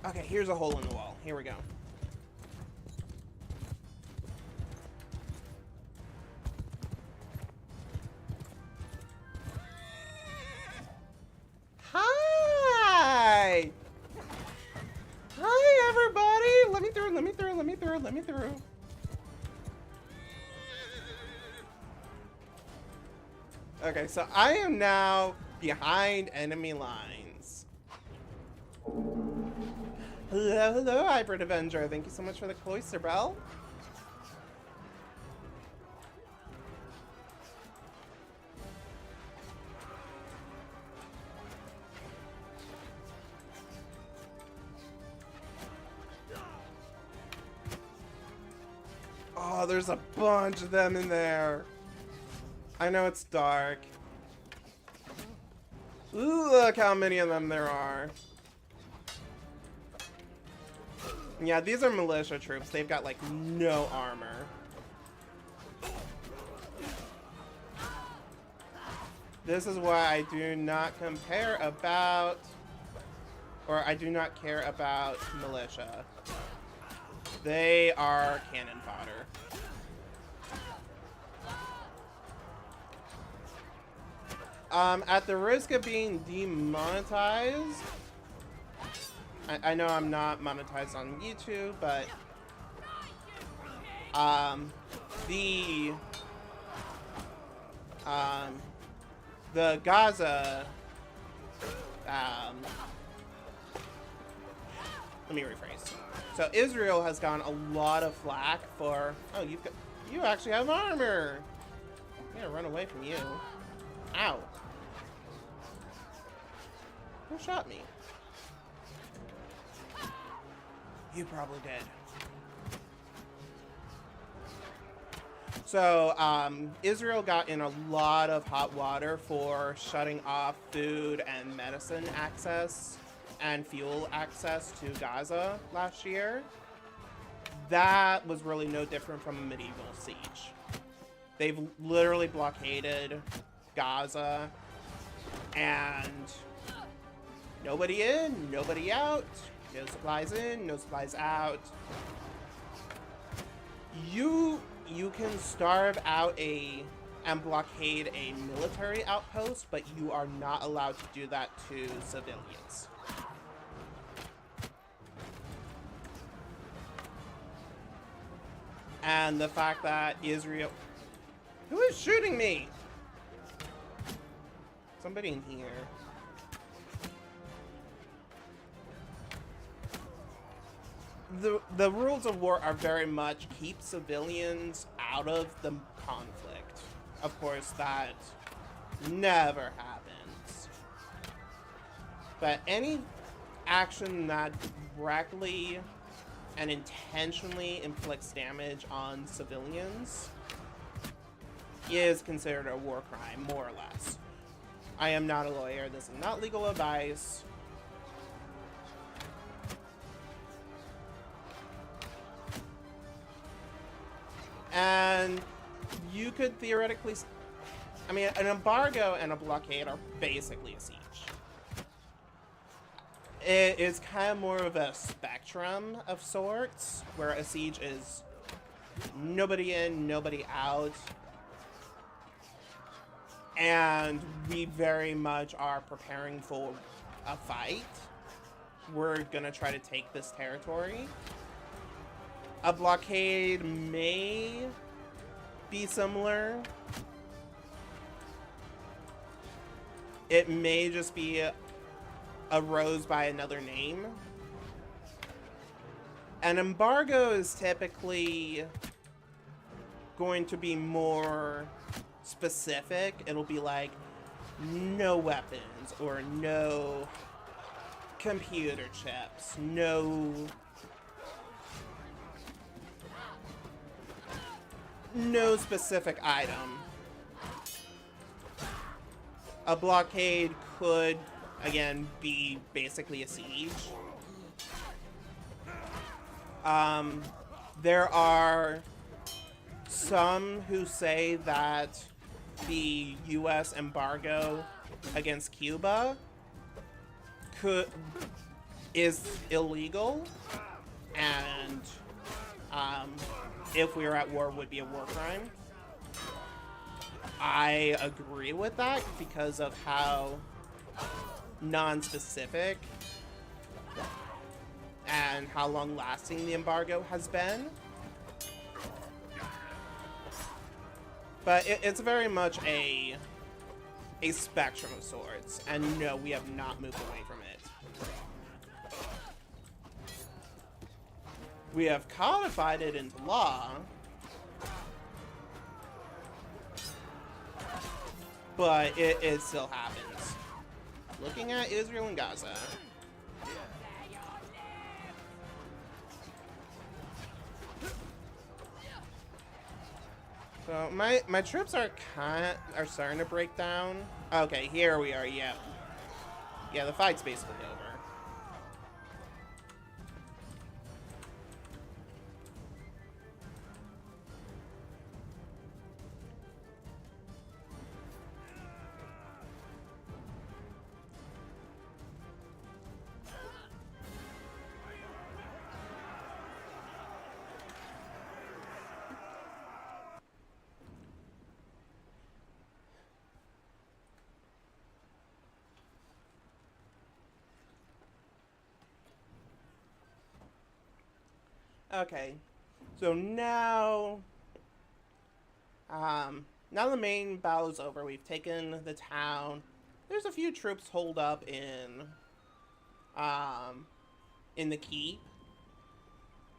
Okay, here's a hole in the wall. Here we go. Hi! Hi, everybody! Let me through, let me through, let me through, let me through. Okay, so I am now behind enemy lines. Hello, hello, Hybrid Avenger. Thank you so much for the cloister bell. Oh, there's a bunch of them in there. I know it's dark. Ooh, look how many of them there are. Yeah, these are militia troops. They've got, like, no armor. This is why I do not compare about... Or I do not care about militia. They are cannon fodder. At the risk of being demonetized... I know I'm not monetized on YouTube, but the Gaza let me rephrase. So Israel has gotten a lot of flack for, oh, you actually have armor. I'm gonna run away from you. Ow. Who shot me? You probably did. So, Israel got in a lot of hot water for shutting off food and medicine access and fuel access to Gaza last year. That was really no different from a medieval siege. They've literally blockaded Gaza, and nobody in, nobody out. No supplies in, no supplies out. You can starve out and blockade a military outpost, but you are not allowed to do that to civilians. And the fact that Israel... Who is shooting me? Somebody in here. The rules of war are very much keep civilians out of the conflict. Of course, that never happens. But any action that directly and intentionally inflicts damage on civilians is considered a war crime, more or less. I am not a lawyer. This is not legal advice. And you could theoretically... I mean, an embargo and a blockade are basically a siege. It is kind of more of a spectrum of sorts, where a siege is nobody in, nobody out. And we very much are preparing for a fight. We're gonna try to take this territory. A blockade may be similar. It may just be a rose by another name. An embargo is typically going to be more specific. It'll be like no weapons or no computer chips, no specific item. A blockade could, again, be basically a siege. There are some who say that the U.S. embargo against Cuba is illegal, and if we were at war, would be a war crime. I agree with that because of how non-specific and how long-lasting the embargo has been. But it's very much a a spectrum of swords. And no, we have not moved away from it. We have codified it into law. But it still happens. Looking at Israel and Gaza. So my troops are starting to break down. Okay, here we are. Yeah, yeah. The fight's basically over. Okay, so now the main battle's over. We've taken the town. There's a few troops holed up in the keep.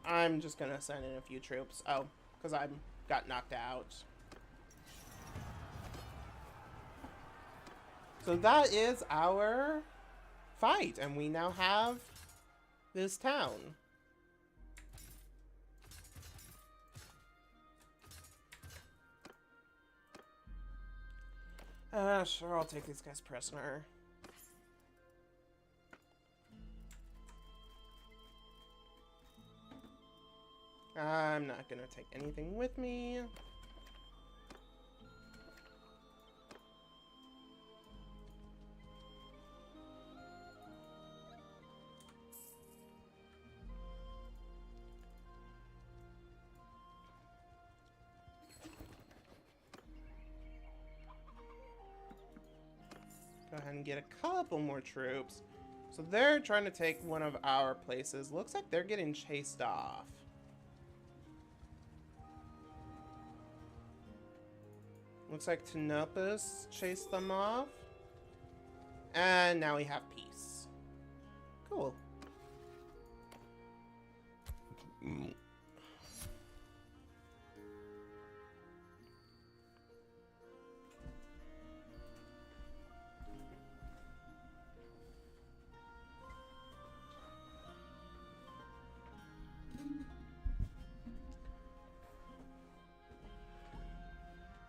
I'm just gonna send in a few troops. Oh, because I got knocked out. So that is our fight, and we now have this town. Sure, I'll take these guys prisoner. I'm not gonna take anything with me. Go ahead and get a couple more troops. So they're trying to take one of our places. Looks like they're getting chased off. Looks like Tanopus chased them off. And now we have peace. Cool.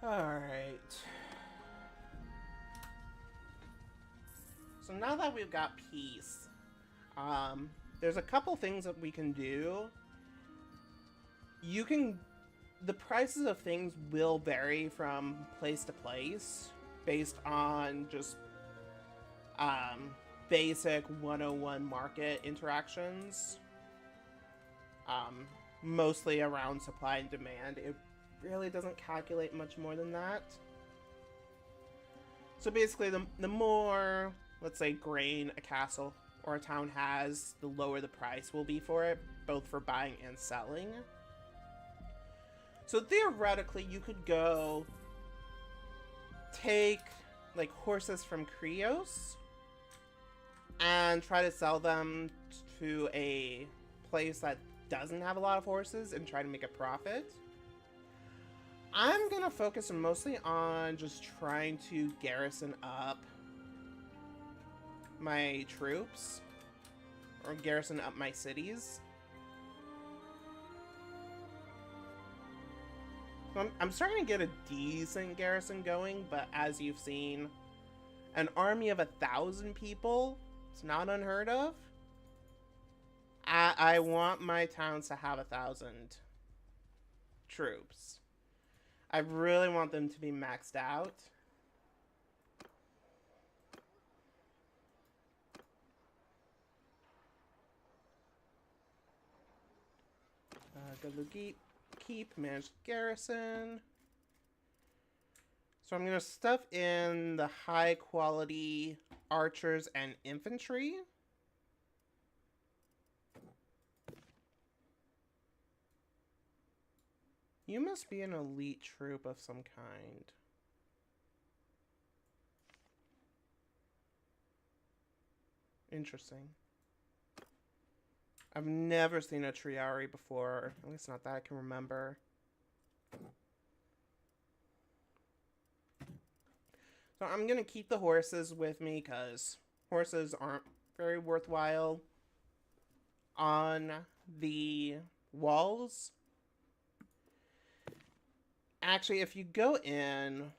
Alright. So now that we've got peace, there's a couple things that we can do. The prices of things will vary from place to place based on just basic 101 market interactions. Mostly around supply and demand. It really doesn't calculate much more than that. So basically, the more, let's say, grain a castle or a town has, the lower the price will be for it, both for buying and selling. So theoretically, you could go take, like, horses from Krios and try to sell them to a place that doesn't have a lot of horses and try to make a profit. I'm gonna focus mostly on just trying to garrison up my troops, or garrison up my cities. So I'm starting to get a decent garrison going, but as you've seen, an army of 1,000 people, it's not unheard of. I want my towns to have 1,000 troops. I really want them to be maxed out. Good keep, manage garrison. So I'm going to stuff in the high quality archers and infantry. You must be an elite troop of some kind. Interesting. I've never seen a Triari before. At least not that I can remember. So I'm going to keep the horses with me because horses aren't very worthwhile on the walls. Actually, if you go in...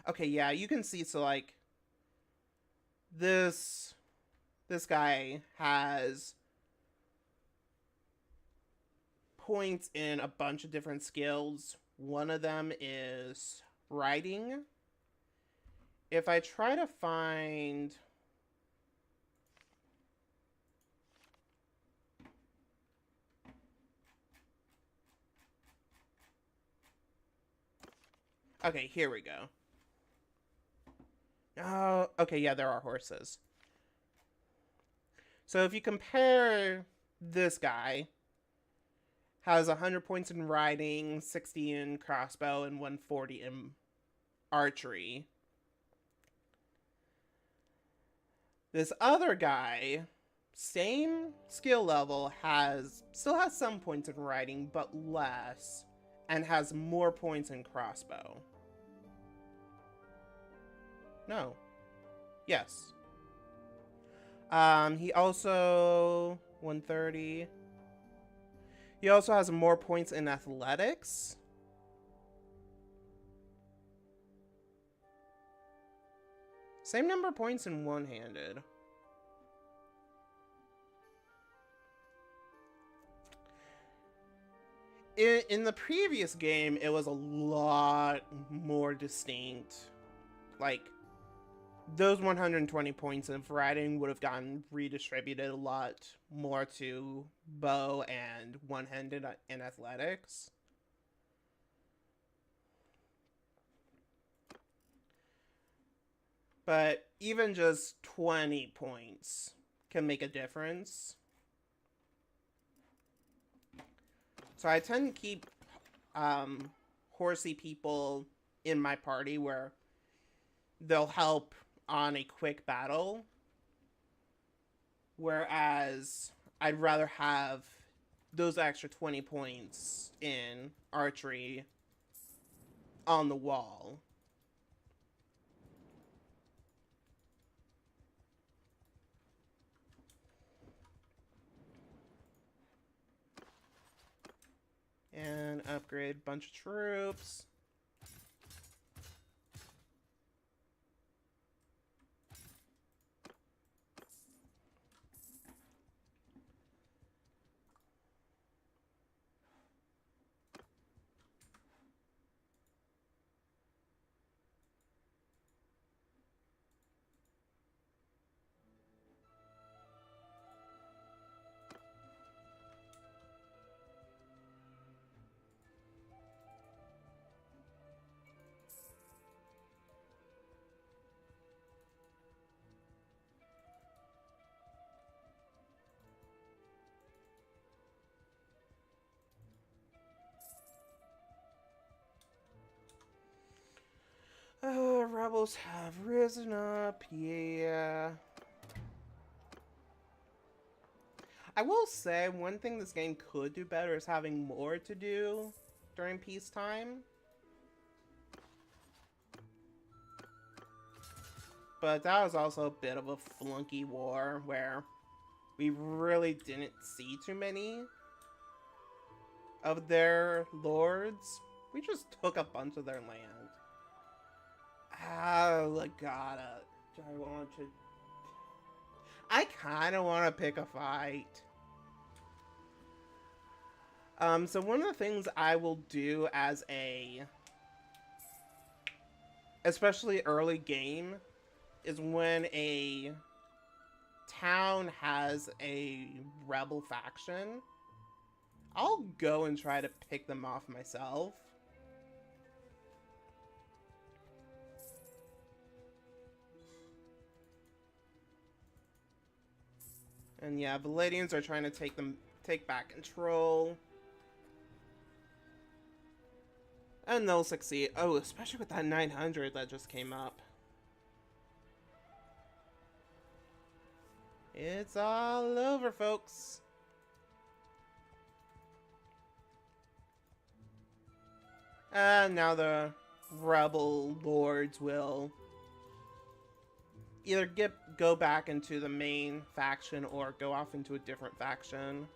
Okay, yeah, you can see, so, like, this guy has points in a bunch of different skills. One of them is riding. If I try to find... Okay, here we go. Oh, okay, yeah, there are horses. So if you compare this guy, has 100 points in riding, 60 in crossbow, and 140 in archery. This other guy, same skill level, still has some points in riding, but less, and has more points in crossbow. No. Yes. He also 130. He also has more points in athletics. Same number of points in one-handed. In the previous game, it was a lot more distinct. Like, those 120 points of riding would have gotten redistributed a lot more to bow and one-handed in athletics. But even just 20 points can make a difference. So I tend to keep horsey people in my party where they'll help on a quick battle, whereas I'd rather have those extra 20 points in archery on the wall. And upgrade a bunch of troops. Rebels have risen up, yeah. I will say, one thing this game could do better is having more to do during peacetime. But that was also a bit of a flunky war where we really didn't see too many of their lords. We just took a bunch of their land. Legata. Do I want to... I kind of want to pick a fight. So one of the things I will do as a... especially early game, is when a town has a rebel faction, I'll go and try to pick them off myself. And yeah, Valadians are trying to take back control. And they'll succeed. Oh, especially with that 900 that just came up. It's all over, folks. And now the rebel lords will either go back into the main faction or go off into a different faction.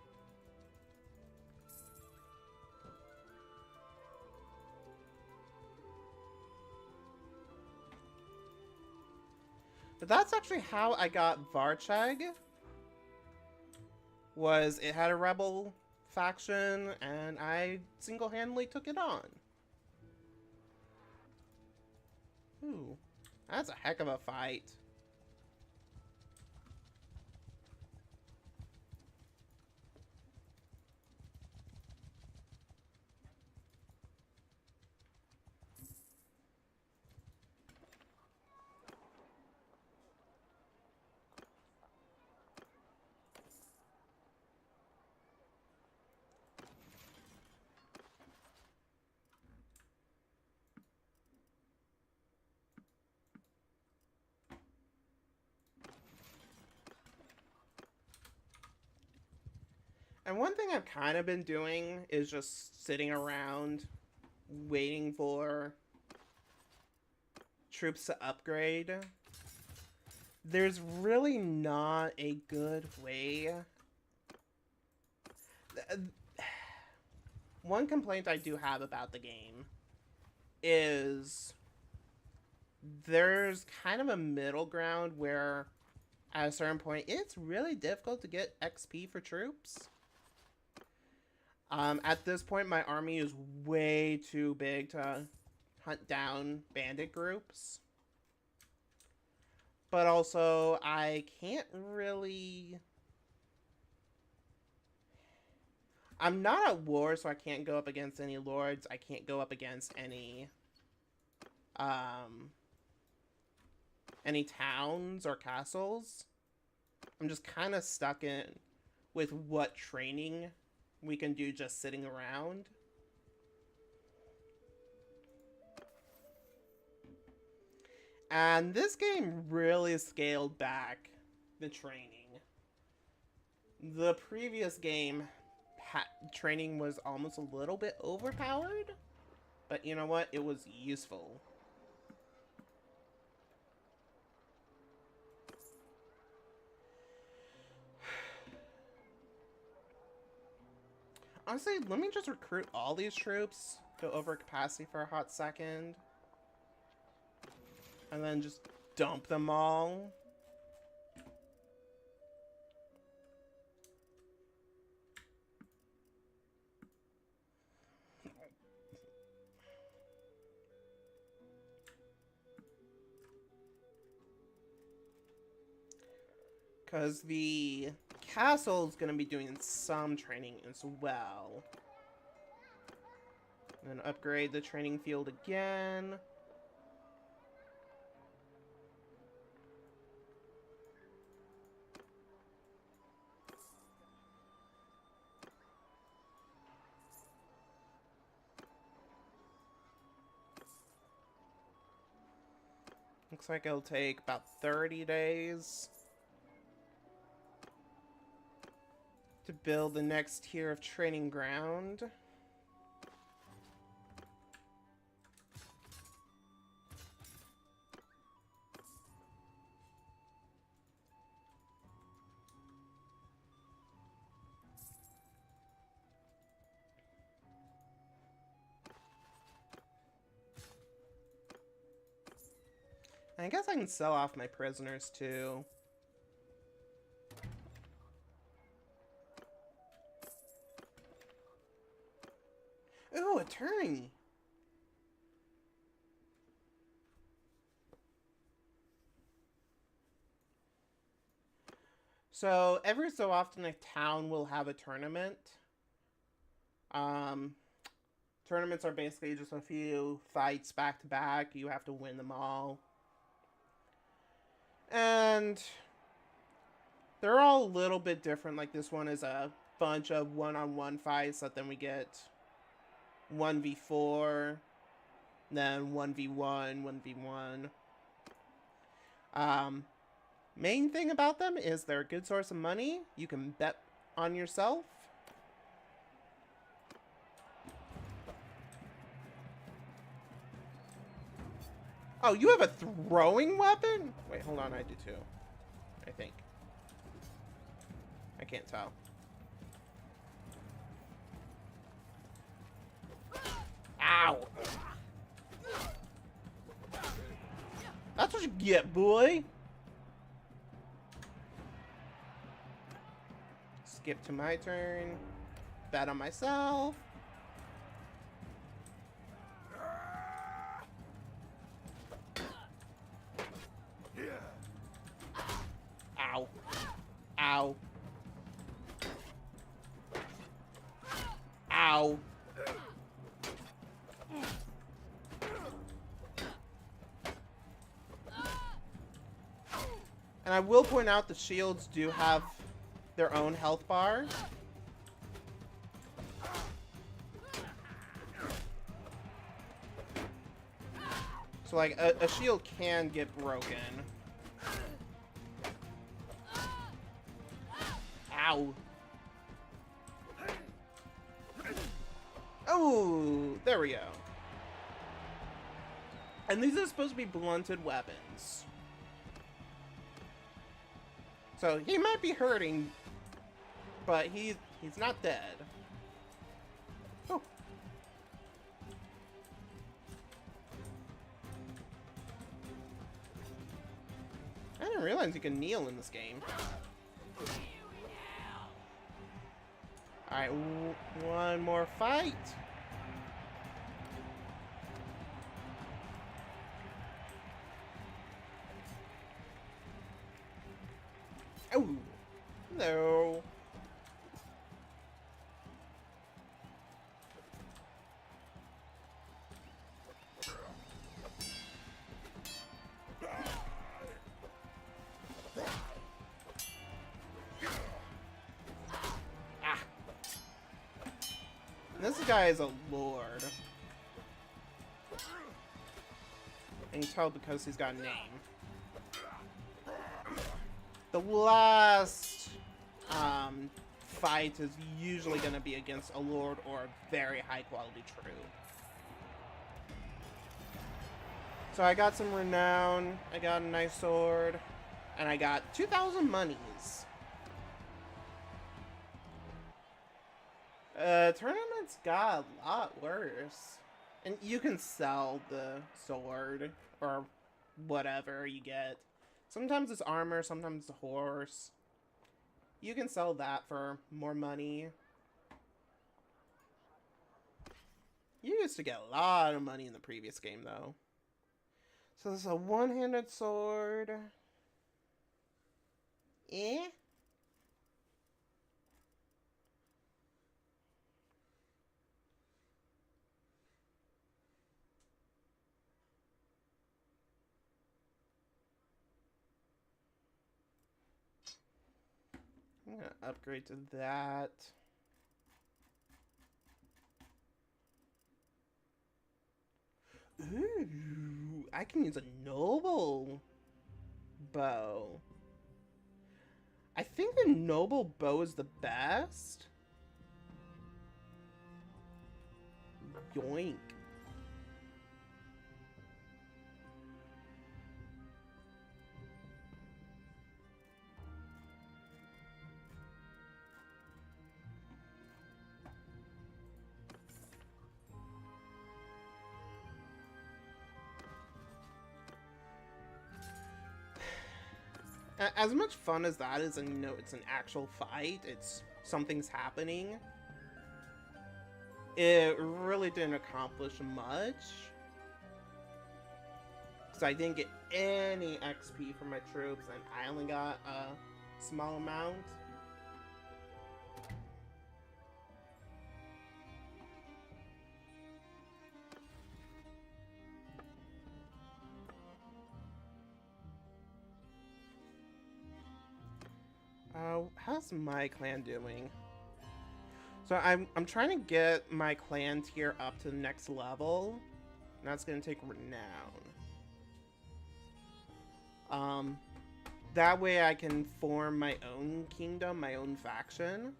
But that's actually how I got Varcheg. Was it had a rebel faction and I single-handedly took it on. Ooh, that's a heck of a fight. And one thing I've kind of been doing is just sitting around waiting for troops to upgrade. There's really not a good way. One complaint I do have about the game is there's kind of a middle ground where at a certain point it's really difficult to get XP for troops. At this point, my army is way too big to hunt down bandit groups. But also, I can't really... I'm not at war, so I can't go up against any lords. I can't go up against any towns or castles. I'm just kind of stuck in with what training we can do just sitting around. And this game really scaled back the training. The previous game, training was almost a little bit overpowered, but you know what? It was useful. Honestly, let me just recruit all these troops, go over capacity for a hot second, and then just dump them all. Because the castle's going to be doing some training as well. And then upgrade the training field again. Looks like it'll take about 30 days to build the next tier of training ground. I guess I can sell off my prisoners too. Ooh, attorney! So, every so often a town will have a tournament. Tournaments are basically just a few fights back to back. You have to win them all. And they're all a little bit different. Like this one is a bunch of one-on-one fights that then we get 1v4, then 1v1, 1v1. Main thing about them is they're a good source of money. You can bet on yourself. Oh, you have a throwing weapon? Wait, hold on, I do too. I think. I can't tell. Ow! That's what you get, boy! Skip to my turn. Bet on myself. Ow. Ow. Ow. And I will point out the shields do have their own health bar. So like a shield can get broken. Ow. Oh, there we go. And these are supposed to be blunted weapons. So he might be hurting, but he's not dead. Oh. I didn't realize you can kneel in this game. Alright, one more fight. Oh, no. Ah. This guy is a lord. And you can tell because he's got a name. The last fight is usually going to be against a lord or a very high quality troop. So I got some renown, I got a nice sword, and I got 2,000 monies. Tournaments got a lot worse. And you can sell the sword or whatever you get. Sometimes it's armor, sometimes it's a horse. You can sell that for more money. You used to get a lot of money in the previous game, though. So this is a one-handed sword. Eh? I'm gonna upgrade to that. Ooh, I can use a noble bow. I think the noble bow is the best. Yoink. As much fun as that is, and you know it's an actual fight, it's something's happening, it really didn't accomplish much. Because I didn't get any XP from my troops, and I only got a small amount. How's my clan doing? So I'm trying to get my clan tier up to the next level. And that's gonna take renown. That way I can form my own kingdom, my own faction.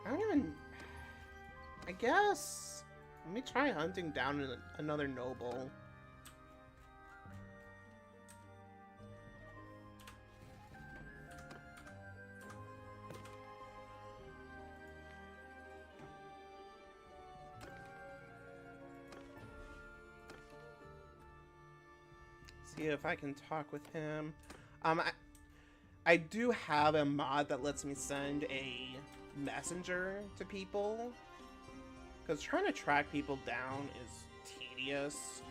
I don't even... I guess... Let me try hunting down another noble. See if I can talk with him. I do have a mod that lets me send a messenger to people, because trying to track people down is tedious,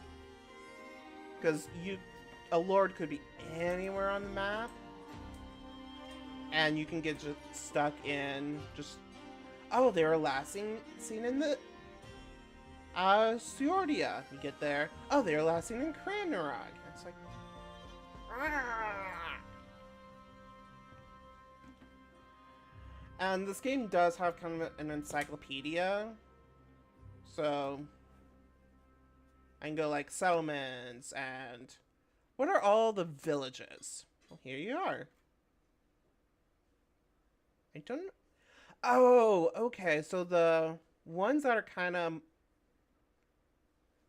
because a lord could be anywhere on the map and you can get just stuck in oh, they were last seen in the Suordia. You get there, oh, they were last seen in Cranarog. It's like, and this game does have kind of an encyclopedia, so I can go like settlements and what are all the villages? Well, here you are. I don't... Oh, okay, so the ones that are kind of...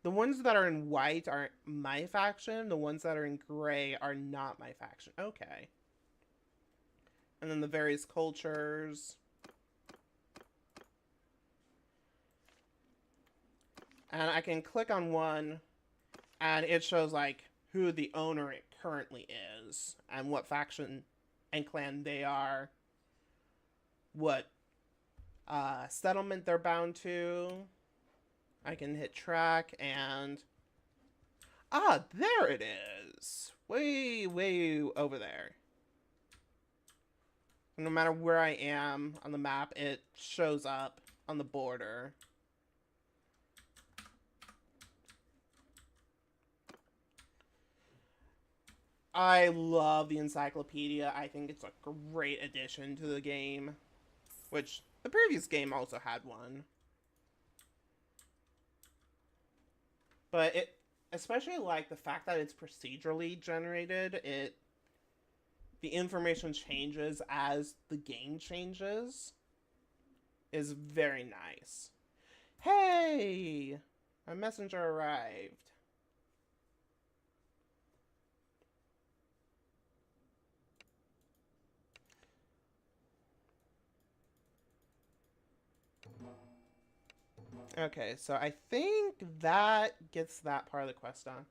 The ones that are in white are my faction, the ones that are in gray are not my faction. Okay. And then the various cultures. And I can click on one, and it shows, like, who the owner it currently is, and what faction and clan they are, what settlement they're bound to. I can hit track, and... Ah, there it is! Way, way over there. No matter where I am on the map, it shows up on the border. I love the encyclopedia. I think it's a great addition to the game. Which, the previous game also had one. But it, especially like the fact that it's procedurally generated, the information changes as the game changes, is very nice. Hey! My messenger arrived. Okay, so I think that gets that part of the quest done.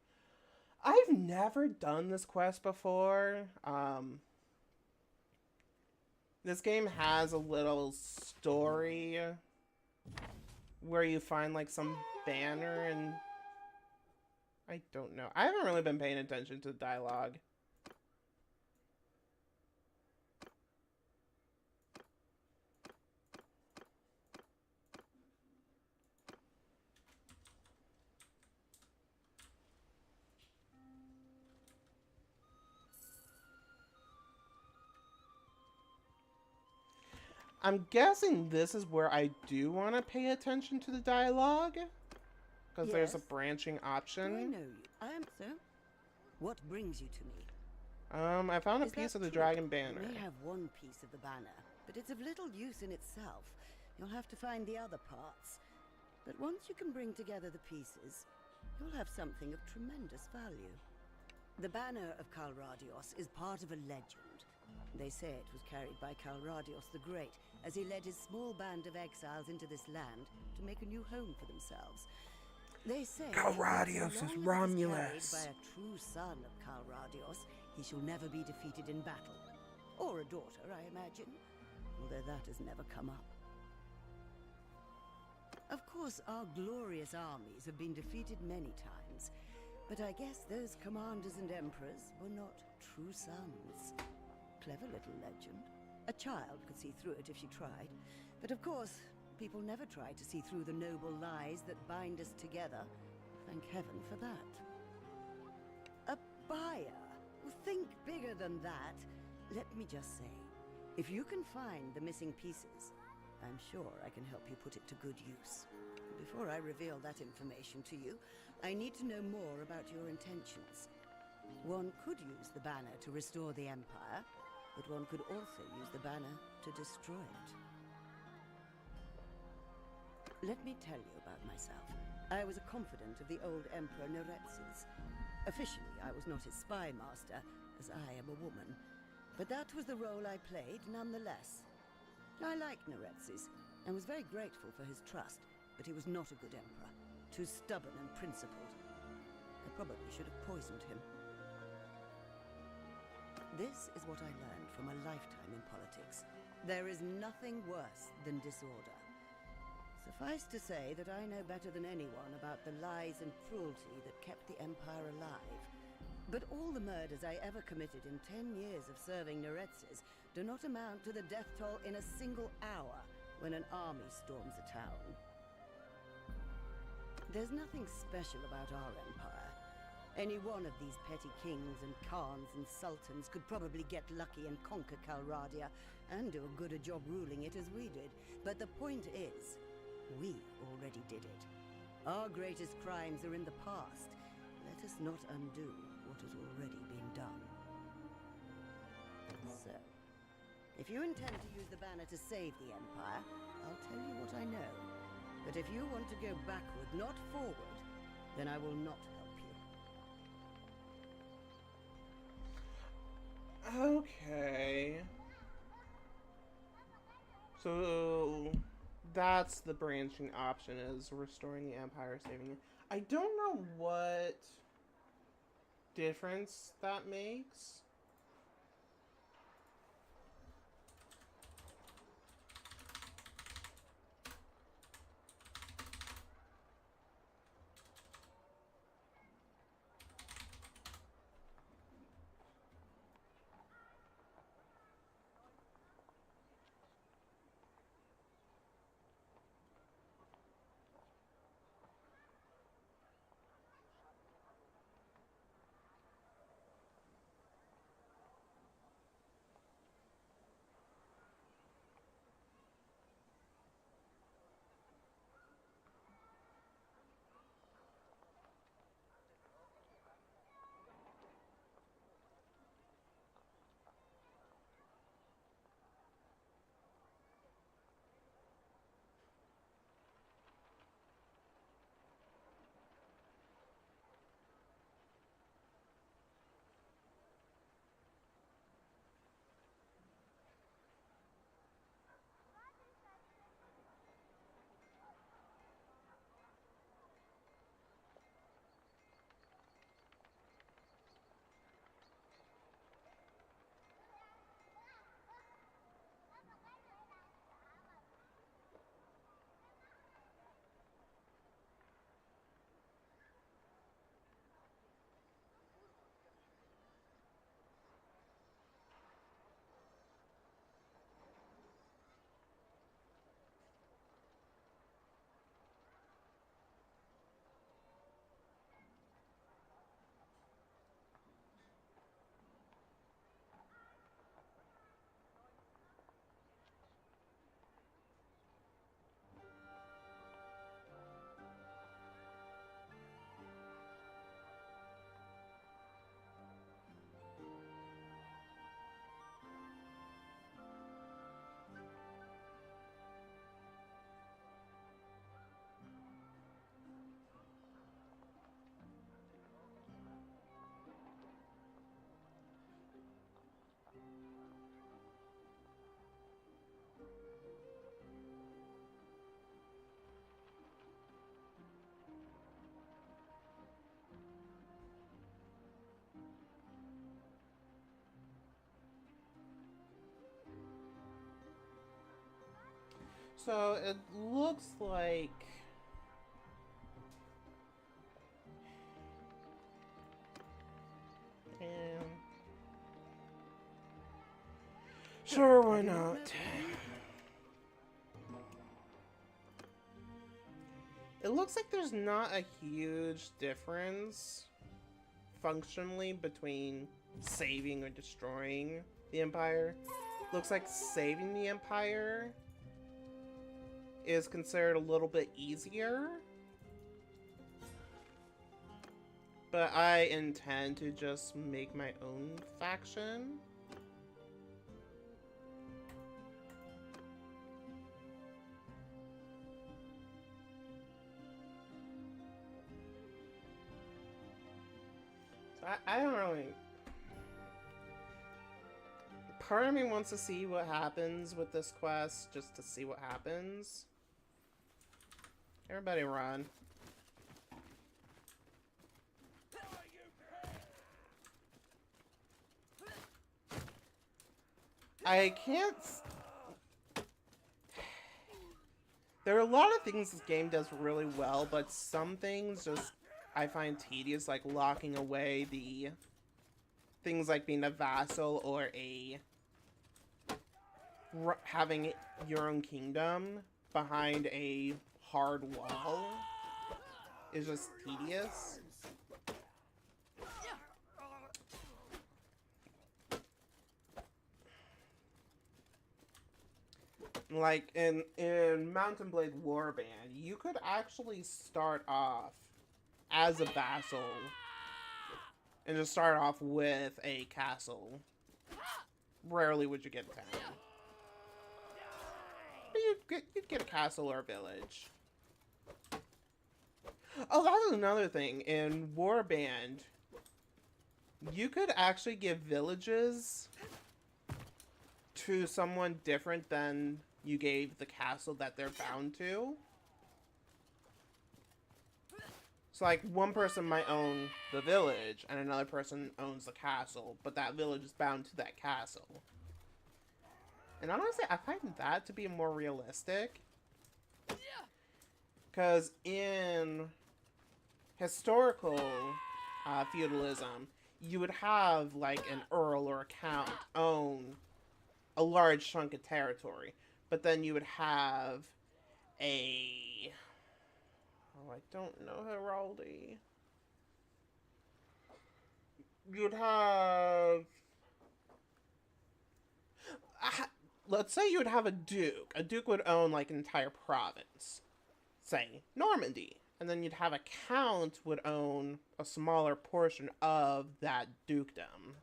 I've never done this quest before. This game has a little story where you find like some banner and I don't know. I haven't really been paying attention to the dialogue. I'm guessing this is where I do want to pay attention to the dialogue. Because there's a branching option. I know you. I am so. What brings you to me? I found a piece of the dragon banner. You may have one piece of the banner, but it's of little use in itself. You'll have to find the other parts. But once you can bring together the pieces, you'll have something of tremendous value. The banner of Calradios is part of a legend. They say it was carried by Calradios the Great as he led his small band of exiles into this land to make a new home for themselves. They say Calradios is Romulus. Carried by a true son of Calradios, he shall never be defeated in battle. Or a daughter, I imagine, although that has never come up. Of course, our glorious armies have been defeated many times, but I guess those commanders and emperors were not true sons. Clever little legend. A child could see through it if she tried. But of course, people never try to see through the noble lies that bind us together. Thank heaven for that. A buyer? Well, think bigger than that. Let me just say, if you can find the missing pieces, I'm sure I can help you put it to good use. Before I reveal that information to you, I need to know more about your intentions. One could use the banner to restore the Empire, but one could also use the banner to destroy it. Let me tell you about myself. I was a confidant of the old Emperor Neretzes. Officially, I was not his spy master, as I am a woman. But that was the role I played, nonetheless. I liked Neretzes, and was very grateful for his trust, but he was not a good emperor. Too stubborn and principled. I probably should have poisoned him. This is what I learned from a lifetime in politics. There is nothing worse than disorder. Suffice to say that I know better than anyone about the lies and cruelty that kept the Empire alive. But all the murders I ever committed in 10 years of serving Neretzes do not amount to the death toll in a single hour when an army storms a town. There's nothing special about our empire. Any one of these petty kings and khans and sultans could probably get lucky and conquer Calradia, and do a good a job ruling it as we did. But the point is, we already did it. Our greatest crimes are in the past. Let us not undo what has already been done. So, if you intend to use the banner to save the Empire, I'll tell you what I know. But if you want to go backward, not forward, then I will not help you. Okay. So that's the branching option, is restoring the Empire, saving it. I don't know what difference that makes. So it looks like Sure, why I do not? know- It looks like there's not a huge difference functionally between saving or destroying the Empire. Looks like saving the Empire is considered a little bit easier. But I intend to just make my own faction. So I don't really... Part of me wants to see what happens with this quest, just to see what happens. Everybody run. I can't... There are a lot of things this game does really well, but some things just I find tedious, like locking away the things like being a vassal or having your own kingdom behind a hard wall is just tedious. Like in Mountain Blade Warband, you could actually start off as a vassal and just start off with a castle. Rarely would you get a town. But you'd get a castle or a village. Oh, that's another thing. In Warband, you could actually give villages to someone different than you gave the castle that they're bound to. So like one person might own the village and another person owns the castle, but that village is bound to that castle. And honestly, I find that to be more realistic. Because in historical feudalism, you would have like an earl or a count own a large chunk of territory. But then you would have a... Oh, I don't know heraldry. You'd have... Let's say you would have a duke. A duke would own like an entire province. Say, Normandy. And then you'd have a count would own a smaller portion of that dukedom.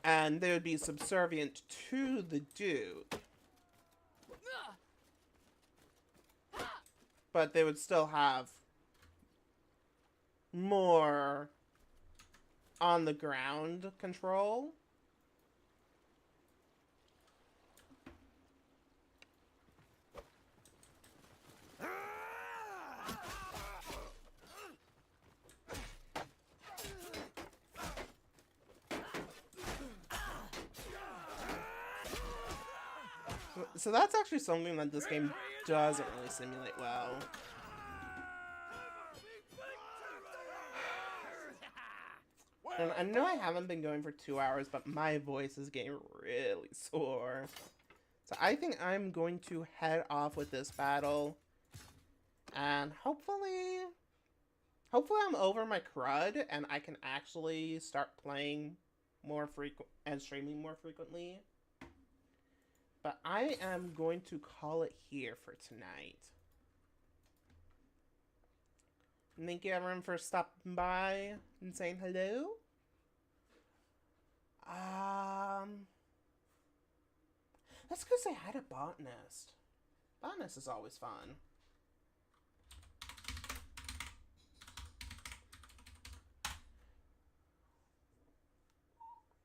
And they would be subservient to the duke. But they would still have more on the ground control. So that's actually something that this game doesn't really simulate well. And I know I haven't been going for 2 hours, but my voice is getting really sore. So I think I'm going to head off with this battle. And hopefully I'm over my crud and I can actually start playing more frequent and streaming more frequently. But I am going to call it here for tonight. Thank you everyone for stopping by and saying hello. Let's go say hi to Botanist. Botanist is always fun.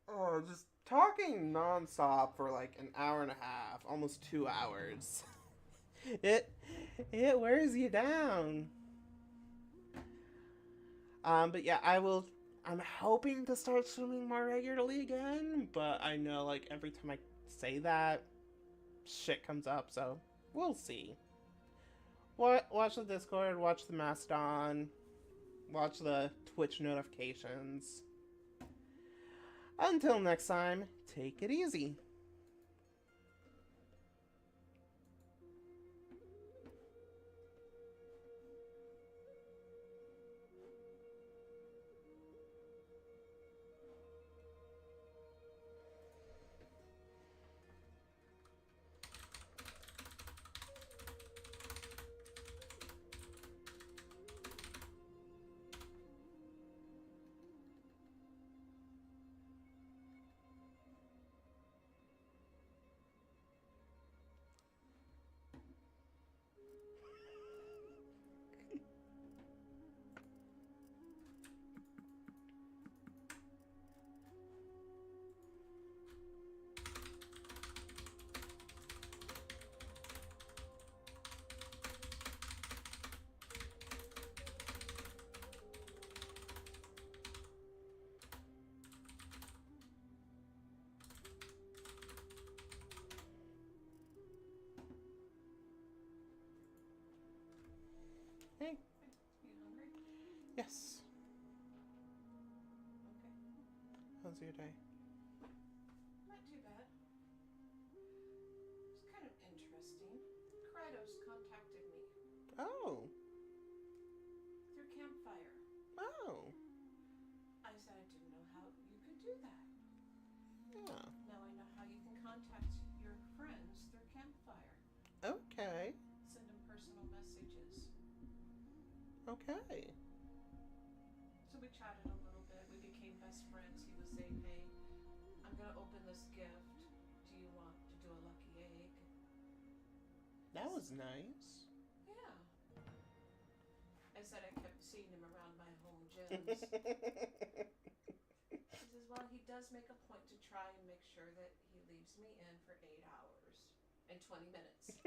Oh, just talking non-stop for like an hour and a half, almost 2 hours. It wears you down. But yeah, I'm hoping to start swimming more regularly again, but I know like every time I say that, shit comes up, so we'll see. Watch the Discord, watch the Mastodon, watch the Twitch notifications. Until next time, take it easy. Hey. You hungry? Yes. Okay. How's your day? Not too bad. It's kind of interesting. Kratos contacted me Oh. through Campfire. Oh. I said I didn't know how you could do that. Yeah. Now I know how you can contact your friends through Campfire. Okay. Send them personal messages. Okay. So we chatted a little bit. We became best friends. He was saying, hey, I'm going to open this gift. Do you want to do a lucky egg? That was nice. Yeah. I said I kept seeing him around my home gyms. He says, well, he does make a point to try and make sure that he leaves me in for 8 hours and 20 minutes.